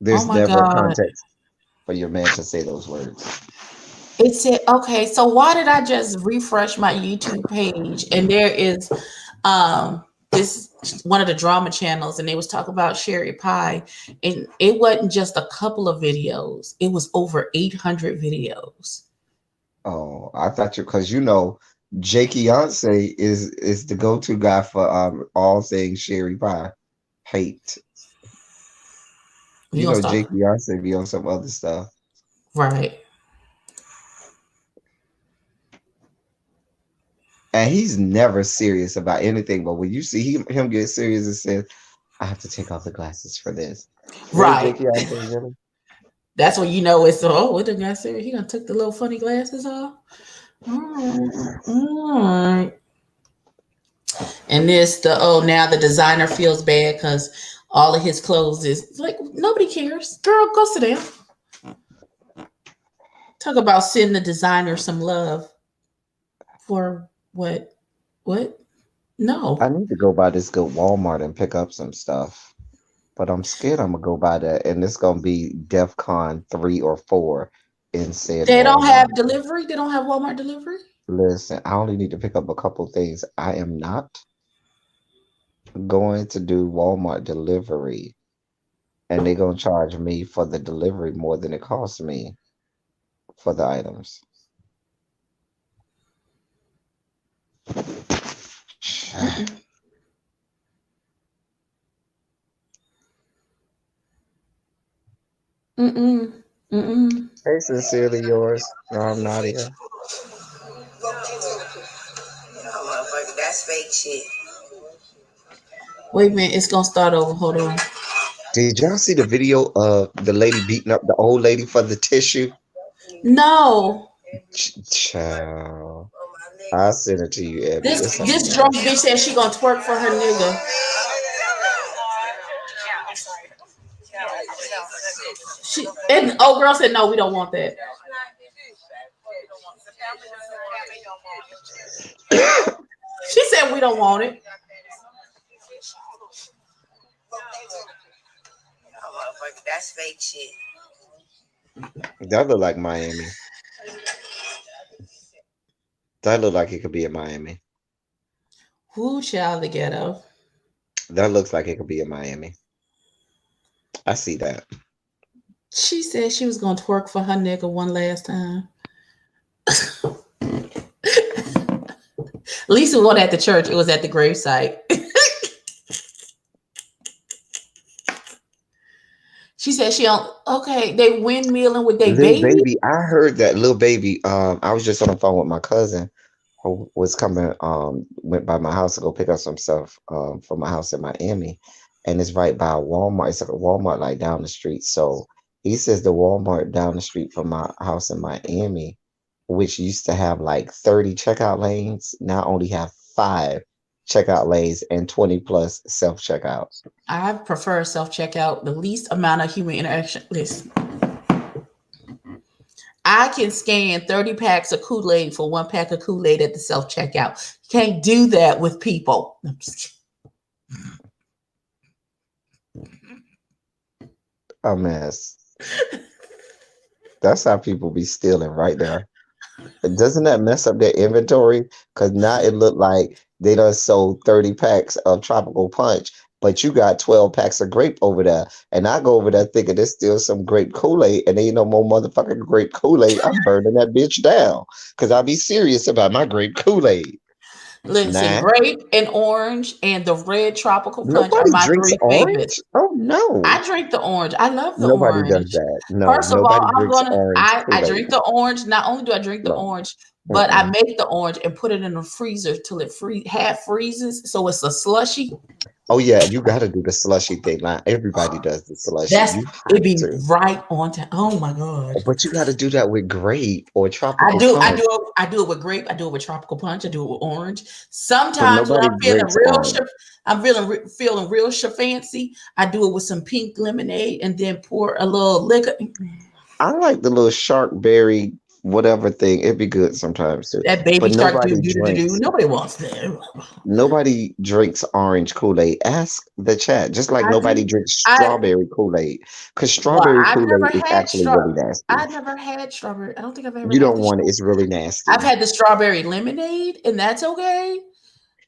There's my never a God. context for your man to say those words. It said, okay, so why did I just refresh my YouTube page and there is this one of the drama channels and they was talking about Sherry Pie and it wasn't just a couple of videos. It was over 800 videos. Oh, I thought you because Jake Yonsei is the go-to guy for all things Sherry Pie. Hate. We gonna start Jake Yonsei be on some other stuff. right. And he's never serious about anything, but when you see him get serious and says, I have to take off the glasses for this. Really, Right. Jake Yonsei, really? That's when you know it's what the guy said. He gonna took the little funny glasses off. All right. And this now the designer feels bad because all of his clothes is like nobody cares. Girl, go sit down. Talk about sending the designer some love for what? What? I No. need to go by this good Walmart and pick up some stuff. But I'm scared I'm gonna go by that and it's gonna be DEF CON 3 or 4 in said They don't Walmart. have delivery. They don't have Walmart delivery. Listen, I only need to pick up a couple things. I am not going to do Walmart delivery and they're gonna charge me for the delivery more than it costs me for the items. Mm-mm. Mm-mm. Hey, sincerely yours. No, I'm Nadia. That's fake shit. Wait a minute. It's gonna start over. Hold on. Did y'all see the video of the lady beating up the old lady for the tissue? No. Child. I'll send it to you, Abby. It's something This drunk else. bitch said she gonna twerk for her nigga. She and old girl said no, we don't want that. She said we don't want it. That's fake shit. That look like Miami. That look like it could be in Miami. Who shall the ghetto? That looks like it could be in Miami. I see that. She said she was gonna twerk for her nigga one last time. At least it wasn't at the church, it was at the gravesite. She said she don't okay, they windmilling with their Little baby. baby, I heard that little baby. I was just on the phone with my cousin who was coming, went by my house to go pick up some stuff from my house in Miami. And it's right by a Walmart. It's like a Walmart like down the street. So he says the Walmart down the street from my house in Miami, which used to have like 30 checkout lanes, now only have 5 checkout lanes and 20 plus self checkouts. I prefer self checkout, the least amount of human interaction. Listen, I can scan 30 packs of Kool-Aid for 1 pack of Kool-Aid at the self checkout. Can't do that with people. I'm just A mess. That's how people be stealing right there. Doesn't that mess up their inventory? Because now it look like they done sold 30 packs of tropical punch, but you got 12 packs of grape over there. And I go over there thinking there's still some grape Kool-Aid, and ain't no more motherfucking grape Kool-Aid. I'm burning that bitch down. Because I be serious about my grape Kool-Aid. listen, Nah, grape and orange and the red tropical punch are nobody my drinks 3 favorites. orange. Oh no. I drink the orange. I love the Nobody does orange. that. No, First of all, nobody I'm drinks gonna orange I Kool-Aid. drink the orange. Not only do I drink the No. orange, but I Mm-mm. make the orange and put it in the freezer till it half freezes, so it's a slushy. Oh yeah, you got to do the slushy thing. Like everybody does the slushy. That's You it. have Be to, right on time. Oh my god! but you got to do that with grape or I tropical do. I punch. do. I do it with grape. I do it with tropical punch. I do it with orange. But Sometimes when nobody I'm feeling drinks real, orange. I'm feeling real fancy. I do it with some pink lemonade and then pour a little liquor. I like the little shark berry whatever thing. It'd be good sometimes too. That baby But shark do nobody do do do do. drinks. Nobody wants that. Nobody drinks orange Kool-Aid. Ask the chat. Just like I nobody do. drinks I strawberry Kool-Aid. Because well, strawberry I've Kool-Aid never is had actually really nasty. I never had strawberry. I don't think I've ever You had don't the. want it. It's really nasty. I've had the strawberry lemonade, and that's okay.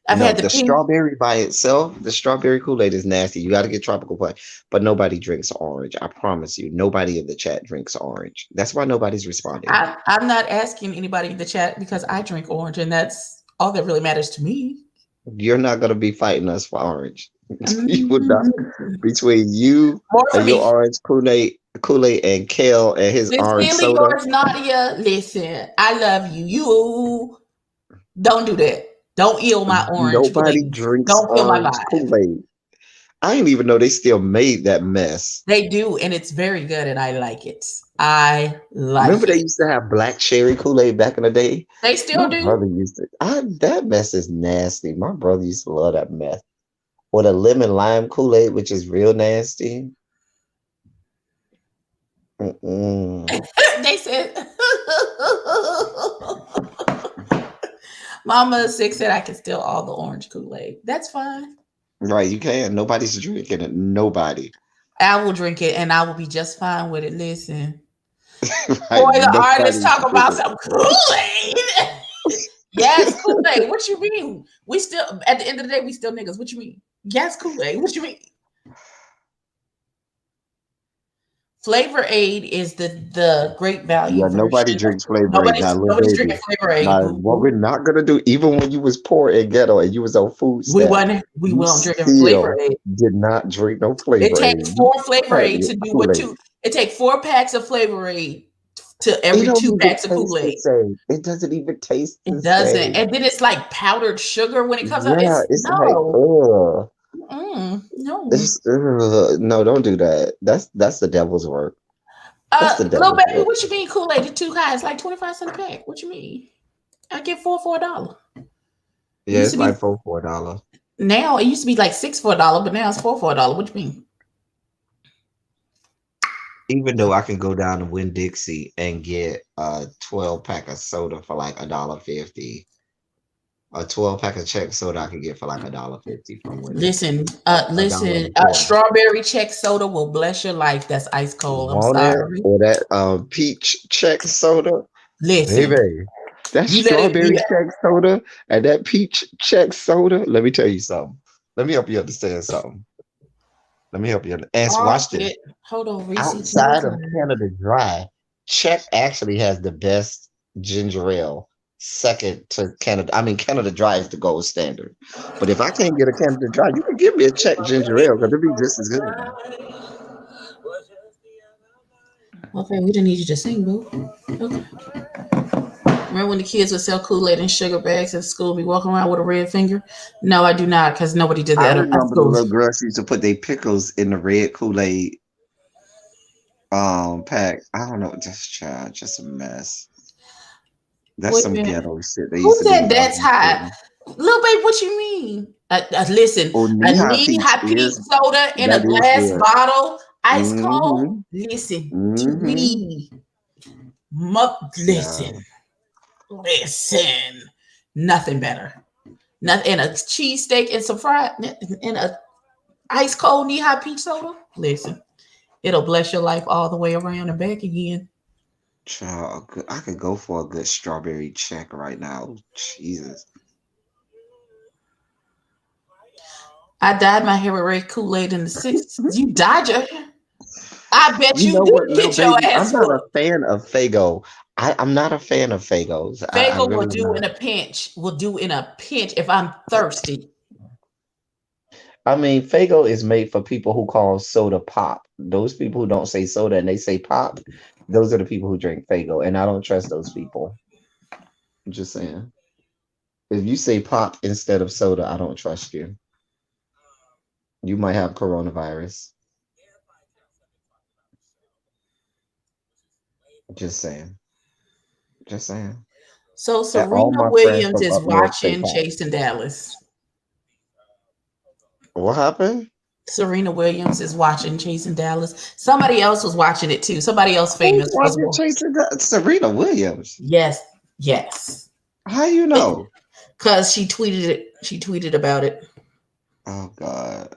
I've No, had the the pink. strawberry by itself, the strawberry Kool-Aid is nasty. You got to get tropical punch, but nobody drinks orange. I promise you, nobody in the chat drinks orange. That's why nobody's responding. I'm not asking anybody in the chat because I drink orange, and that's all that really matters to me. You're not going to be fighting us for orange. You would not. Between you More for and your me. orange Kool-Aid and Kale and his orange Sincerely soda. yours, Nadia. Listen, I love you. You don't do that. Don't ill my orange. Nobody Please. drinks Don't kill my orange vibe. Kool-Aid. I didn't even know they still made that mess. They do, and it's very good, and I like it. I like Remember they it. used to have black cherry Kool-Aid back in the day? They still My do. brother used to. That mess is nasty. My brother used to love that mess. Or the lemon lime Kool-Aid, which is real nasty. Mm-mm. They said, Mama Six said I can steal all the orange Kool-Aid. That's fine. Right, you can. Nobody's drinking it. Nobody. I will drink it, and I will be just fine with it. Listen. Right, Boy, the nobody's artists talk about drinking some Kool-Aid. Yes, Kool-Aid. What you mean? We still, at the end of the day, we still niggas. What you mean? Yes, Kool-Aid. What you mean? Flavor Aid is the great value. Yeah, nobody version. drinks Flavor Aid. Now, little Nobody's baby. drinking Flavor Aid. Now, what we're not gonna do, even when you was poor and ghetto and you was on food We stamps, weren't drinking still Flavor Aid. did not drink no Flavor It takes Aid. 4 Flavor Right, Aid to yeah, do what Kool-Aid. It takes 4 packs of Flavor Aid to It every don't 2 even packs of taste the Kool-Aid. same. It doesn't even taste the It doesn't. same. And then it's like powdered sugar when it comes out. Yeah, It's like, no. ugh. No. No, don't do that. That's the devil's work. That's the Little devil's baby, work. what you mean Kool-Aid is too high? It's like 25 cents a pack. What you mean? I get 4 for $1. Yeah, used it's to be- like $4. Now it used to be like 6 for $1, but now it's 4 for $1. What you mean? Even though I can go down to Winn-Dixie and get a 12-pack of soda for like $1.50. A 12-pack of Czech soda I can get for like $1.50 from Winn-Dixie. Listen, strawberry Czech soda will bless your life. That's ice cold. I'm Want sorry. it? Or that peach Czech soda. Listen, Baby, that you let it strawberry be- Czech soda and that peach Czech soda. Let me tell you something. Let me help you understand something. Let me help you. And watch this. shit. Hold on, Reese. Outside of Canada Dry, Czech actually has the best ginger ale. Second to Canada. I mean, Canada Dry is the gold standard. But if I can't get a Canada Dry, you can give me a Czech ginger ale because it'll be just as good. Okay, we didn't need you to sing, boo. Okay. Remember when the kids would sell Kool-Aid in sugar bags at school, be walking around with a red finger? No, I do not, because nobody did I that at remember the school. little girls used to put their pickles in the red Kool-Aid pack. I don't know, just a mess. That's Wait a some minute. ghetto shit. Who said that's hot? Little babe, what you mean? Listen, Oh, a knee-high peach knee-high peach is soda in a that is glass good. bottle, ice cold. Mm-hmm. Listen to Mm-hmm. me. Yeah. Listen. Nothing better. Nothing and a cheesesteak and some fried and a ice cold knee-high peach soda. Listen, it'll bless your life all the way around and back again. Child, I could go for a good strawberry check right now. Jesus. I dyed my hair with red Kool-Aid in the 60s. You dyed your hair? I bet You you know did what, little get your baby? I'm ass not a whooped. fan of Fago. I'm not a fan of Fagos. I Fago will really do not. in a pinch. Will do in a pinch if I'm thirsty. I mean, Fago is made for people who call soda pop. Those people who don't say soda and they say pop, those are the people who drink Fago, and I don't trust those people. I'm just saying. If you say pop instead of soda, I don't trust you. You might have coronavirus. Just saying. Just saying. So And all Serena my friends Williams from is up north say watching pop. Chasing Dallas. What happened? Serena Williams is watching Chasing Dallas. Somebody else was watching it too. Somebody else Who's famous was watching Chasing that? Serena Williams. yes, yes. How you know? Because she tweeted it. She tweeted about it. Oh God.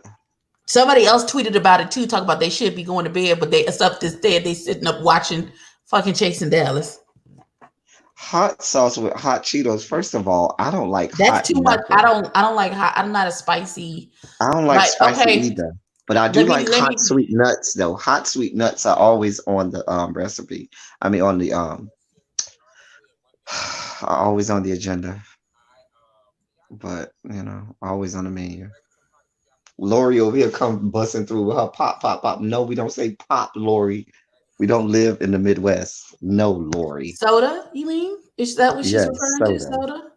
Somebody else tweeted about it too, talk about they should be going to bed, but they up instead they sitting up watching fucking Chasing Dallas. Hot sauce with hot Cheetos. First of all, I don't like That's hot too much. I nothing. don't. I don't like hot. I'm not a spicy. I don't like Like spicy okay, either. But I do let me like let hot me. sweet nuts though. Hot sweet nuts are always on the recipe. I mean on the are always on the agenda. But always on the menu. Lori over here come busting through with her pop, pop, pop. No, we don't say pop, Lori. We don't live in the Midwest. No, Lori. Soda, you mean? Is that what she's Yes, referring to? soda. Soda?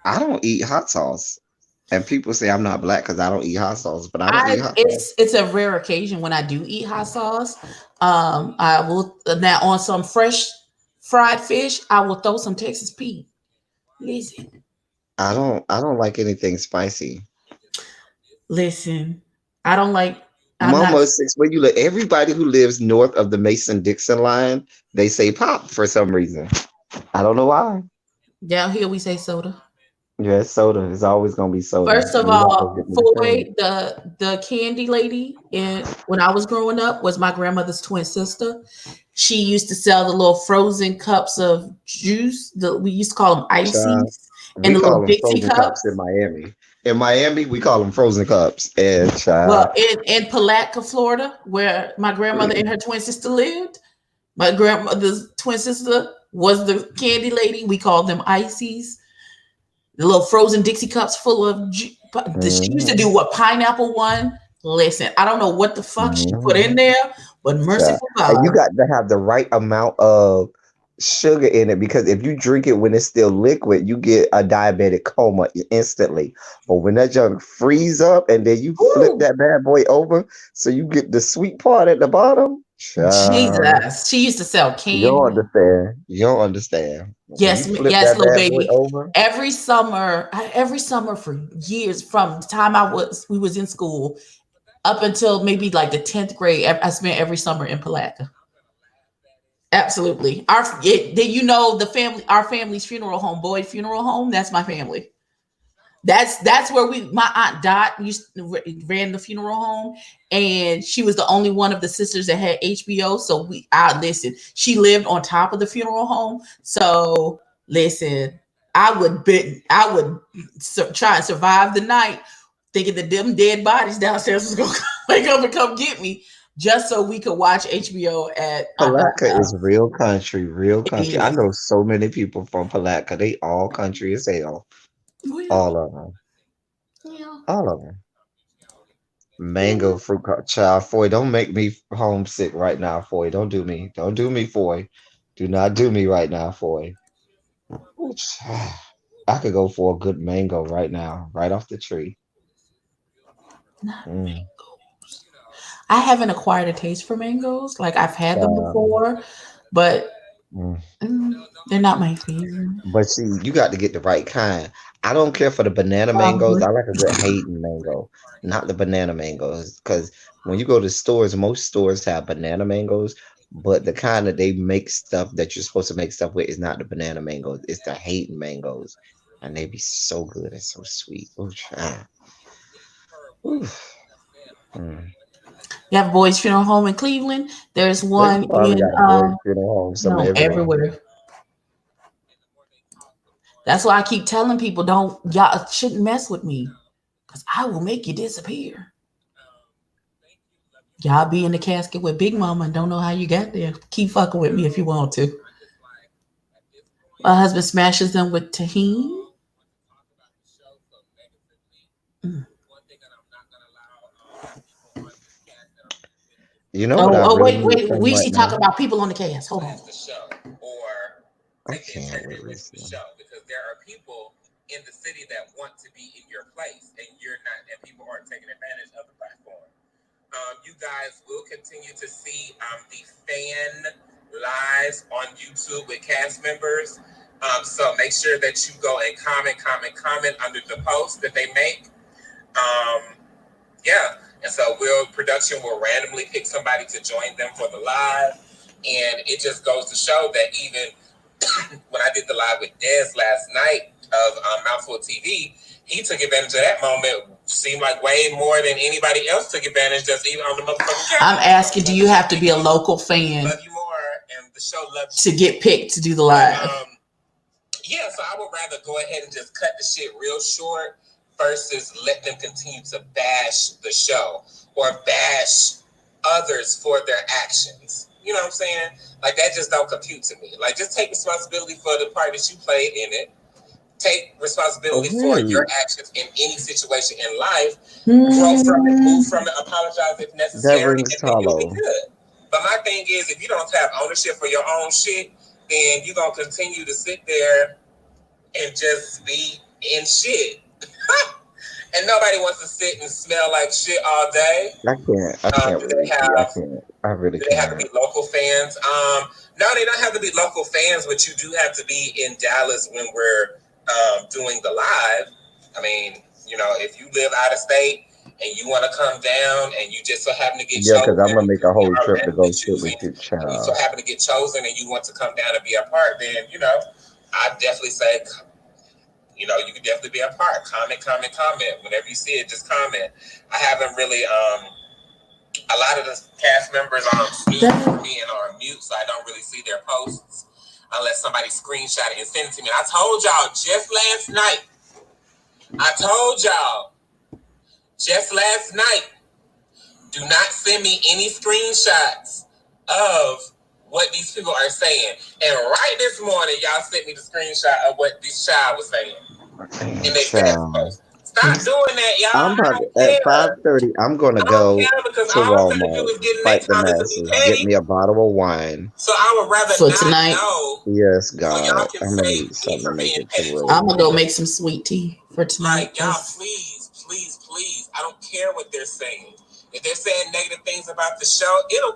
I don't eat hot sauce. And people say I'm not black because I don't eat hot sauce, but I don't eat I hot sauce. it's a rare occasion when I do eat hot sauce. I will now on some fresh fried fish, I will throw some Texas Pete. Listen, I don't like anything spicy. listen. I don't like I'm not Mama six where you live. Everybody who lives north of the Mason Dixon line, they say pop for some reason. I don't know why. down here we say soda. Yeah, it's soda. It's always gonna be soda. First of You're not gonna all, get me to change. Foy, the candy lady, and when I was growing up, was my grandmother's twin sister. She used to sell the little frozen cups of juice. We used to call them Child, ices, and we the call little them Dixie frozen cups in cups. Miami. In Miami, we call them frozen cups. And child, Well, in Palatka, Florida, where my grandmother and her twin sister lived, my grandmother's twin sister was the candy lady. We called them ices. The little frozen Dixie cups full of she used to mhm, do what pineapple one. Listen, I don't know what the fuck she put in mhm, there, but child. merciful And you God, got to have the right amount of sugar in it because if you drink it when it's still liquid, you get a diabetic coma instantly. But when that junk freeze up and then you flip Woo, that bad boy over, so you get the sweet part at the bottom. Child, Jesus, she used to sell you don't candy. understand. You don't understand. When you Yes, flip yes, that little bad boy baby. over, Every summer for years, from the time we was in school up until maybe like the 10th grade, I spent every summer in Palatka. Absolutely. The family, our family's funeral home, Boyd Funeral Home. That's my family. That's where my aunt Dot ran the funeral home, and she was the only one of the sisters that had HBO. So I listen. She lived on top of the funeral home, so listen. I would try and survive the night, thinking that them dead bodies downstairs was gonna wake up and come get me, just so we could watch HBO at Aunt Dot's Palatka is house. real country, real It country. I is. know so many people from Palatka. They all country as hell. Well, All of them. yeah. All of them. Yeah. Mango fruit child. Foy, don't make me homesick right now, Foy. Don't do me. Don't do me, Foy. Do not do me right now, Foy. Ooh, I could go for a good mango right now, right off the tree. Not Mm, mangoes. I haven't acquired a taste for mangoes. Like I've had them child. before, but They're not my favorite. But see, you got to get the right kind. I don't care for the banana mangoes. Probably. I like a good hating mango, not the banana mangoes. Because when you go to stores, most stores have banana mangoes, but the kind that they make stuff that you're supposed to make stuff with is not the banana mangoes. It's the hating mangoes, and they be so good and so sweet. Ooh, child. Ooh. Mm. You have Boys Funeral Home in Cleveland. There's They one probably in got boys funeral homes some no everywhere. everywhere. That's why I keep telling people don't y'all shouldn't mess with me because I will make you disappear. Y'all be in the casket with Big Mama and don't know how you got there. Keep fucking with me if you want to. My husband smashes them with tahini. Mm. You know what Oh, I oh, really wait, need wait. from We right should talk now? about people on the cast. Hold on. I can't with this. Because there are people in the city that want to be in your place, and you're not, and people aren't taking advantage of the platform. You guys will continue to see the fan lives on YouTube with cast members. So make sure that you go and comment under the post that they make. Yeah, and so production will randomly pick somebody to join them for the live, and it just goes to show that even when I did the live with Dez last night of Mouthful TV, he took advantage of that moment. Seemed like way more than anybody else took advantage. That's even on the motherfucking camera. I'm asking, do you have to be a local fan Love you more, and the show loves to you. get picked to do the But, live? yeah, so I would rather go ahead and just cut the shit real short versus let them continue to bash the show or bash others for their actions. You know what I'm saying? Like, that just don't compute to me. Like, just take responsibility for the part that you played in it. Take responsibility for your actions in any situation in life. Grow from it, move from it, apologize if That necessary, rings and then you'll be hollow. good. But my thing is, if you don't have ownership for your own shit, then you're going to continue to sit there and just be in shit. And nobody wants to sit and smell like shit all day. I can't Do with they this. I have can't. I really do they have to can't. be local fans? No, they don't have to be local fans, but you do have to be in Dallas when we're doing the live. I mean, you know, if you live out of state and you want to come down and you just so happen to get Yeah, because chosen, I'm gonna make a we whole are trip to randomly go sit choosing, with you, and you so child. happen to get chosen and you want to come down and be a part, then, you know, I definitely say, you know, you can definitely be a part. Comment. Whenever you see it, just comment. I haven't really, a lot of the cast members are snooze for me and are on mute, so I don't really see their posts unless somebody screenshot it and send it to me. And I told y'all just last night, do not send me any screenshots of what these people are saying. And right this morning, y'all sent me the screenshot of what this child was saying in their fast post. Stop doing that, y'all. I'm I about don't at care. 5:30. I'm gonna I don't go care because to all I'm gonna do Walmart, is get fight next the time to be masses, get petty. me a bottle of wine. So I would rather For not tonight, know, Yes, so y'all God, can I'm gonna say need me something to for make being it petty through. I'm gonna go towards make some sweet tea for tonight. like, y'all, please. I don't care what they're saying. If they're saying negative things about the show, it'll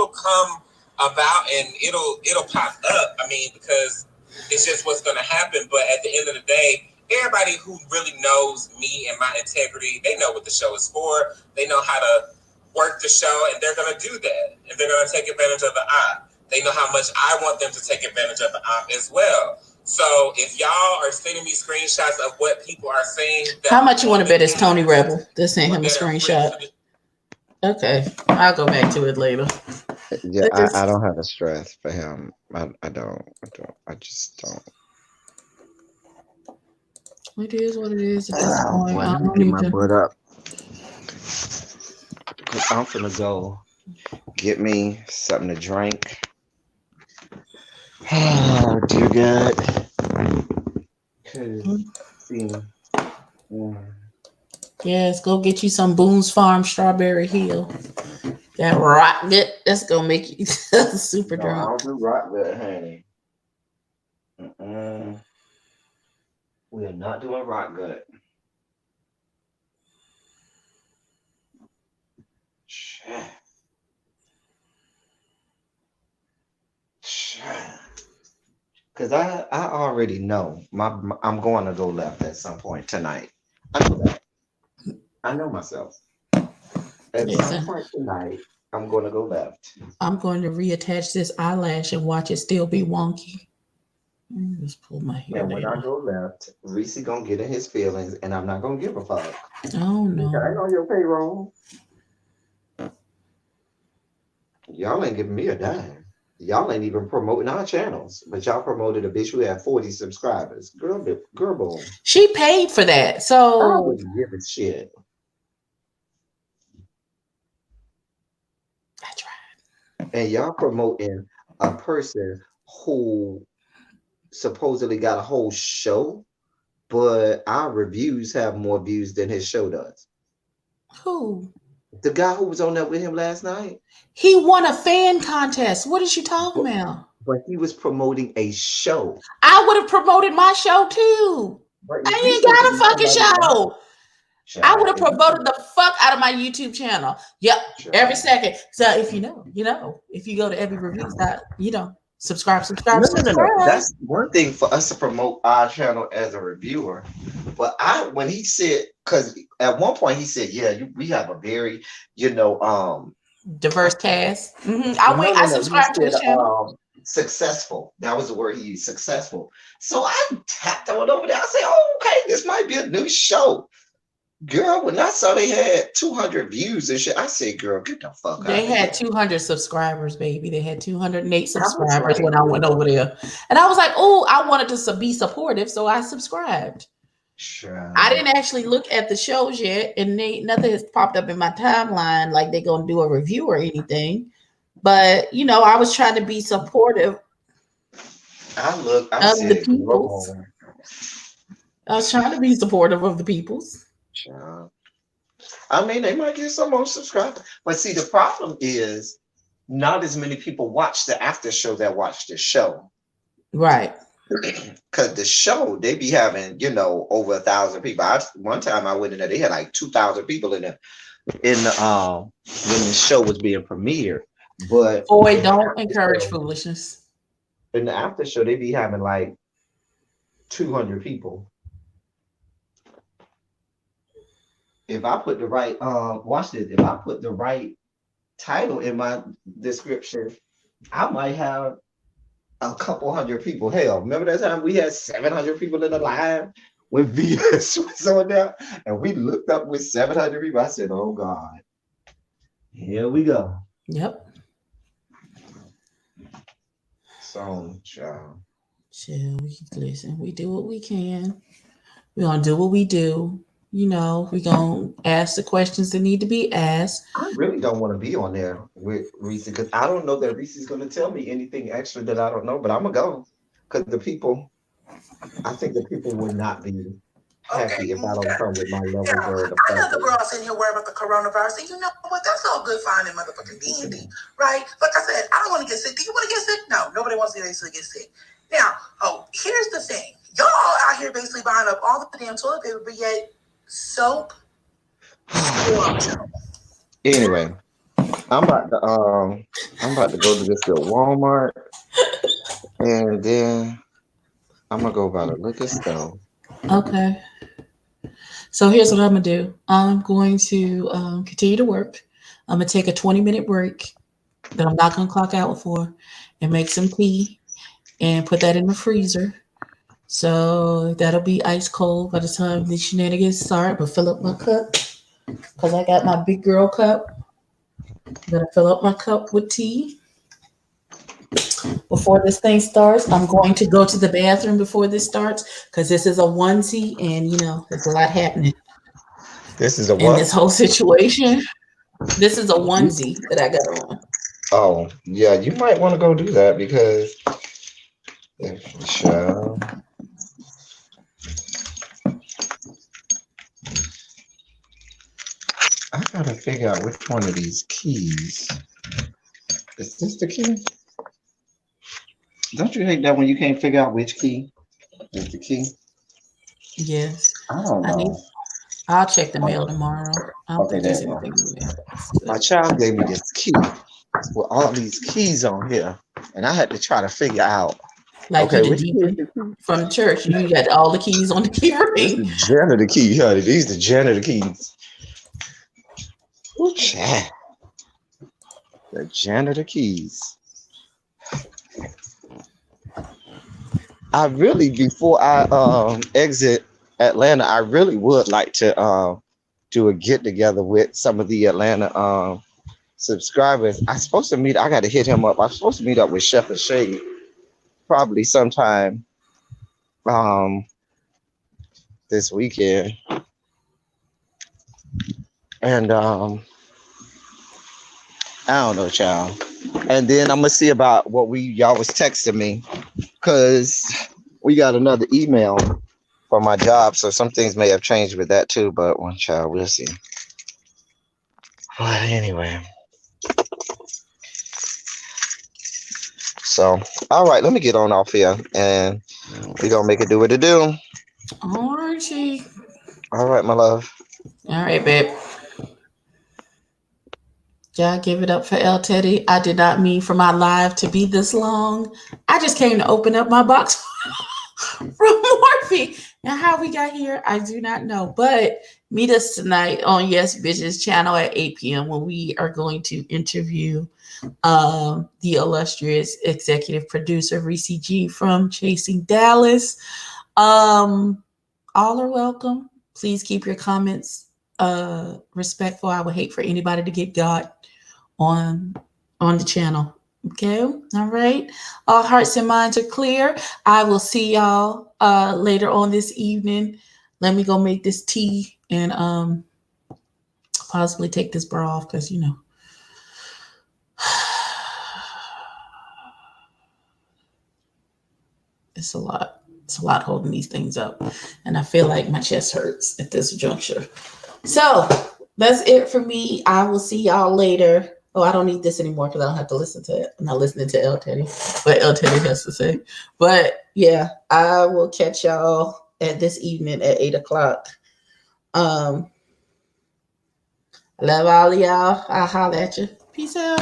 come about and it'll pop up. I mean, because it's just what's gonna happen. But at the end of the day, everybody who really knows me and my integrity, they know what the show is for. They know how to work the show, and they're gonna do that. And they're gonna take advantage of the op. They know how much I want them to take advantage of the op as well. So if y'all are sending me screenshots of what people are saying, How much you want to bet it's Tony Rebel? Just send him a screenshot. Okay, I'll go back to it later. Yeah, I don't have the stress for him. I don't. I just don't. It is what it is at this Oh point. boy, I let me don't get my even. butt up. I'm finna go get me something to drink. Oh dear God. See. Yes, go get you some Boone's Farm Strawberry Hill. That rock good. That's gonna make you super No, I drunk. don't do rock gut, honey. We are not doing rock gut. Shit. Because I already know I'm going to go left at some point tonight. I know that. I know myself. At some Listen, point tonight, I'm going to go left. I'm going to reattach this eyelash and watch it still be wonky. Let me just pull my hair And when I down. go left, Reese gonna get in his feelings, and I'm not gonna give a fuck. Oh Nigga, I ain't no. on your payroll. Y'all ain't giving me a dime. Y'all ain't even promoting our channels, but y'all promoted a bitch who had 40 subscribers. Girl, boom. She paid for that. I So wouldn't give a shit. I tried. And y'all promoting a person who supposedly got a whole show, but our reviews have more views than his show does. Who? The guy who was on there with him last night, He won a fan contest. What is you talking but, about? but he was promoting a show. I would have promoted my show too. But I if you ain't supposed to got a be fucking somebody else, show. I would have child, promoted the fuck out of my YouTube channel. Yep, every child. second. So if you know, you know. If you go to every reviews, you know, subscribe. No. That's one thing for us to promote our channel as a reviewer. But when he said, because at one point he said, "Yeah, we have a very, Diverse cast. I no. He subscribed to said, his channel. successful. That was the word he used, successful." So I tapped on over there. I said, "Oh, okay, this might be a new show." Girl, when I saw they had 200 views and shit, I said, "Girl, get the fuck out They of had here." 200 subscribers, baby. They had 208 I was subscribers like, when I went over there. And I was like, oh, I wanted to be supportive, so I subscribed. sure. I didn't actually look at the shows yet, and nothing has popped up in my timeline like they're going to do a review or anything. But, you know, I was trying to be supportive I of the said, peoples. "Girl, I was trying to be supportive of the peoples. child." I mean, they might get some more subscribers. But see, the problem is not as many people watch the after show that watch the show. Right. Because the show, they be having, over 1,000 people. One time I went in there, they had like 2,000 people in there when the show was being premiered. But Boy, don't encourage foolishness. in the after show, they be having like 200 people. If I put the right watch this, if I put the right title in my description, I might have a couple hundred people. Hell, remember that time we had 700 people in the live when VS was on there, and we looked up with 700 people. I said, "Oh God, here we go." Yep. So, child. Chill. Listen, we do what we can. We're going to do what we do. You know, we're going to ask the questions that need to be asked. I really don't want to be on there with Reese because I don't know that Reese is going to tell me anything extra that I don't know, but I'm going to go because I think the people would not be happy if I don't come with my level Yeah, girl. I know the girls in here worried about the coronavirus, and you know what? That's all good, fine, and motherfucking dandy, right? Like I said, I don't want to get sick. Do you want to get sick? No, nobody wants to get sick. Now, here's the thing: y'all out here basically buying up all the damn toilet paper, but yet soap. Anyway, I'm about to go to this little Walmart, and then I'm gonna go by the liquor store. Okay. So here's what I'm going to do. I'm going to continue to work. I'm going to take a 20-minute break that I'm not going to clock out for and make some tea and put that in the freezer. So that'll be ice cold by the time the shenanigans start. But fill up my cup because I got my big girl cup. I'm going to fill up my cup with tea. Before this thing starts, I'm going to go to the bathroom before this starts because this is a onesie and, there's a lot happening. This is a in this whole situation. This is a onesie that I got on. Oh, yeah, you might want to go do that because I gotta figure out which one of these keys. Is this the key? Don't you hate that when you can't figure out which key is the key? Yes. I don't know. I'll check the mail tomorrow. I don't think there's there you anything in the mail. My child gave me this key with all these keys on here, and I had to try to figure out Like Okay, you the which key is deacon the key? from the church. You got all the keys on the key It's ring. the janitor key, honey. These the janitor keys. Ooh, child. The janitor keys. I really, before I exit Atlanta, I really would like to do a get together with some of the Atlanta subscribers. I got to hit him up. I'm supposed to meet up with Chef and Shade probably sometime this weekend. And I don't know, child. And then I'm gonna see about what y'all was texting me, because we got another email for my job, so some things may have changed with that too. But one child, we'll see. But anyway, so all right, let me get on off here, and we gonna make it do what it do. All righty. All right, my love. All right, babe. Yeah, give it up for El Teddy. I did not mean for my live to be this long. I just came to open up my box from Morphe. Now, how we got here, I do not know. But meet us tonight on Yes Bitches channel at 8 p.m. when we are going to interview the illustrious executive producer Reese G from Chasing Dallas. All are welcome. Please keep your comments respectful. I would hate for anybody to get got on the channel. Okay, all right. All hearts and minds are clear. I will see y'all later on this evening. Let me go make this tea and possibly take this bra off, because you know it's a lot. It's a lot holding these things up, and I feel like my chest hurts at this juncture. So that's it for me. I will see y'all later. Oh, I don't need this anymore because I don't have to listen to it. I'm not listening to El Teddy, what El Teddy has to say. But yeah, I will catch y'all at this evening at 8 o'clock. Love all of y'all. I'll holler at you. Peace out.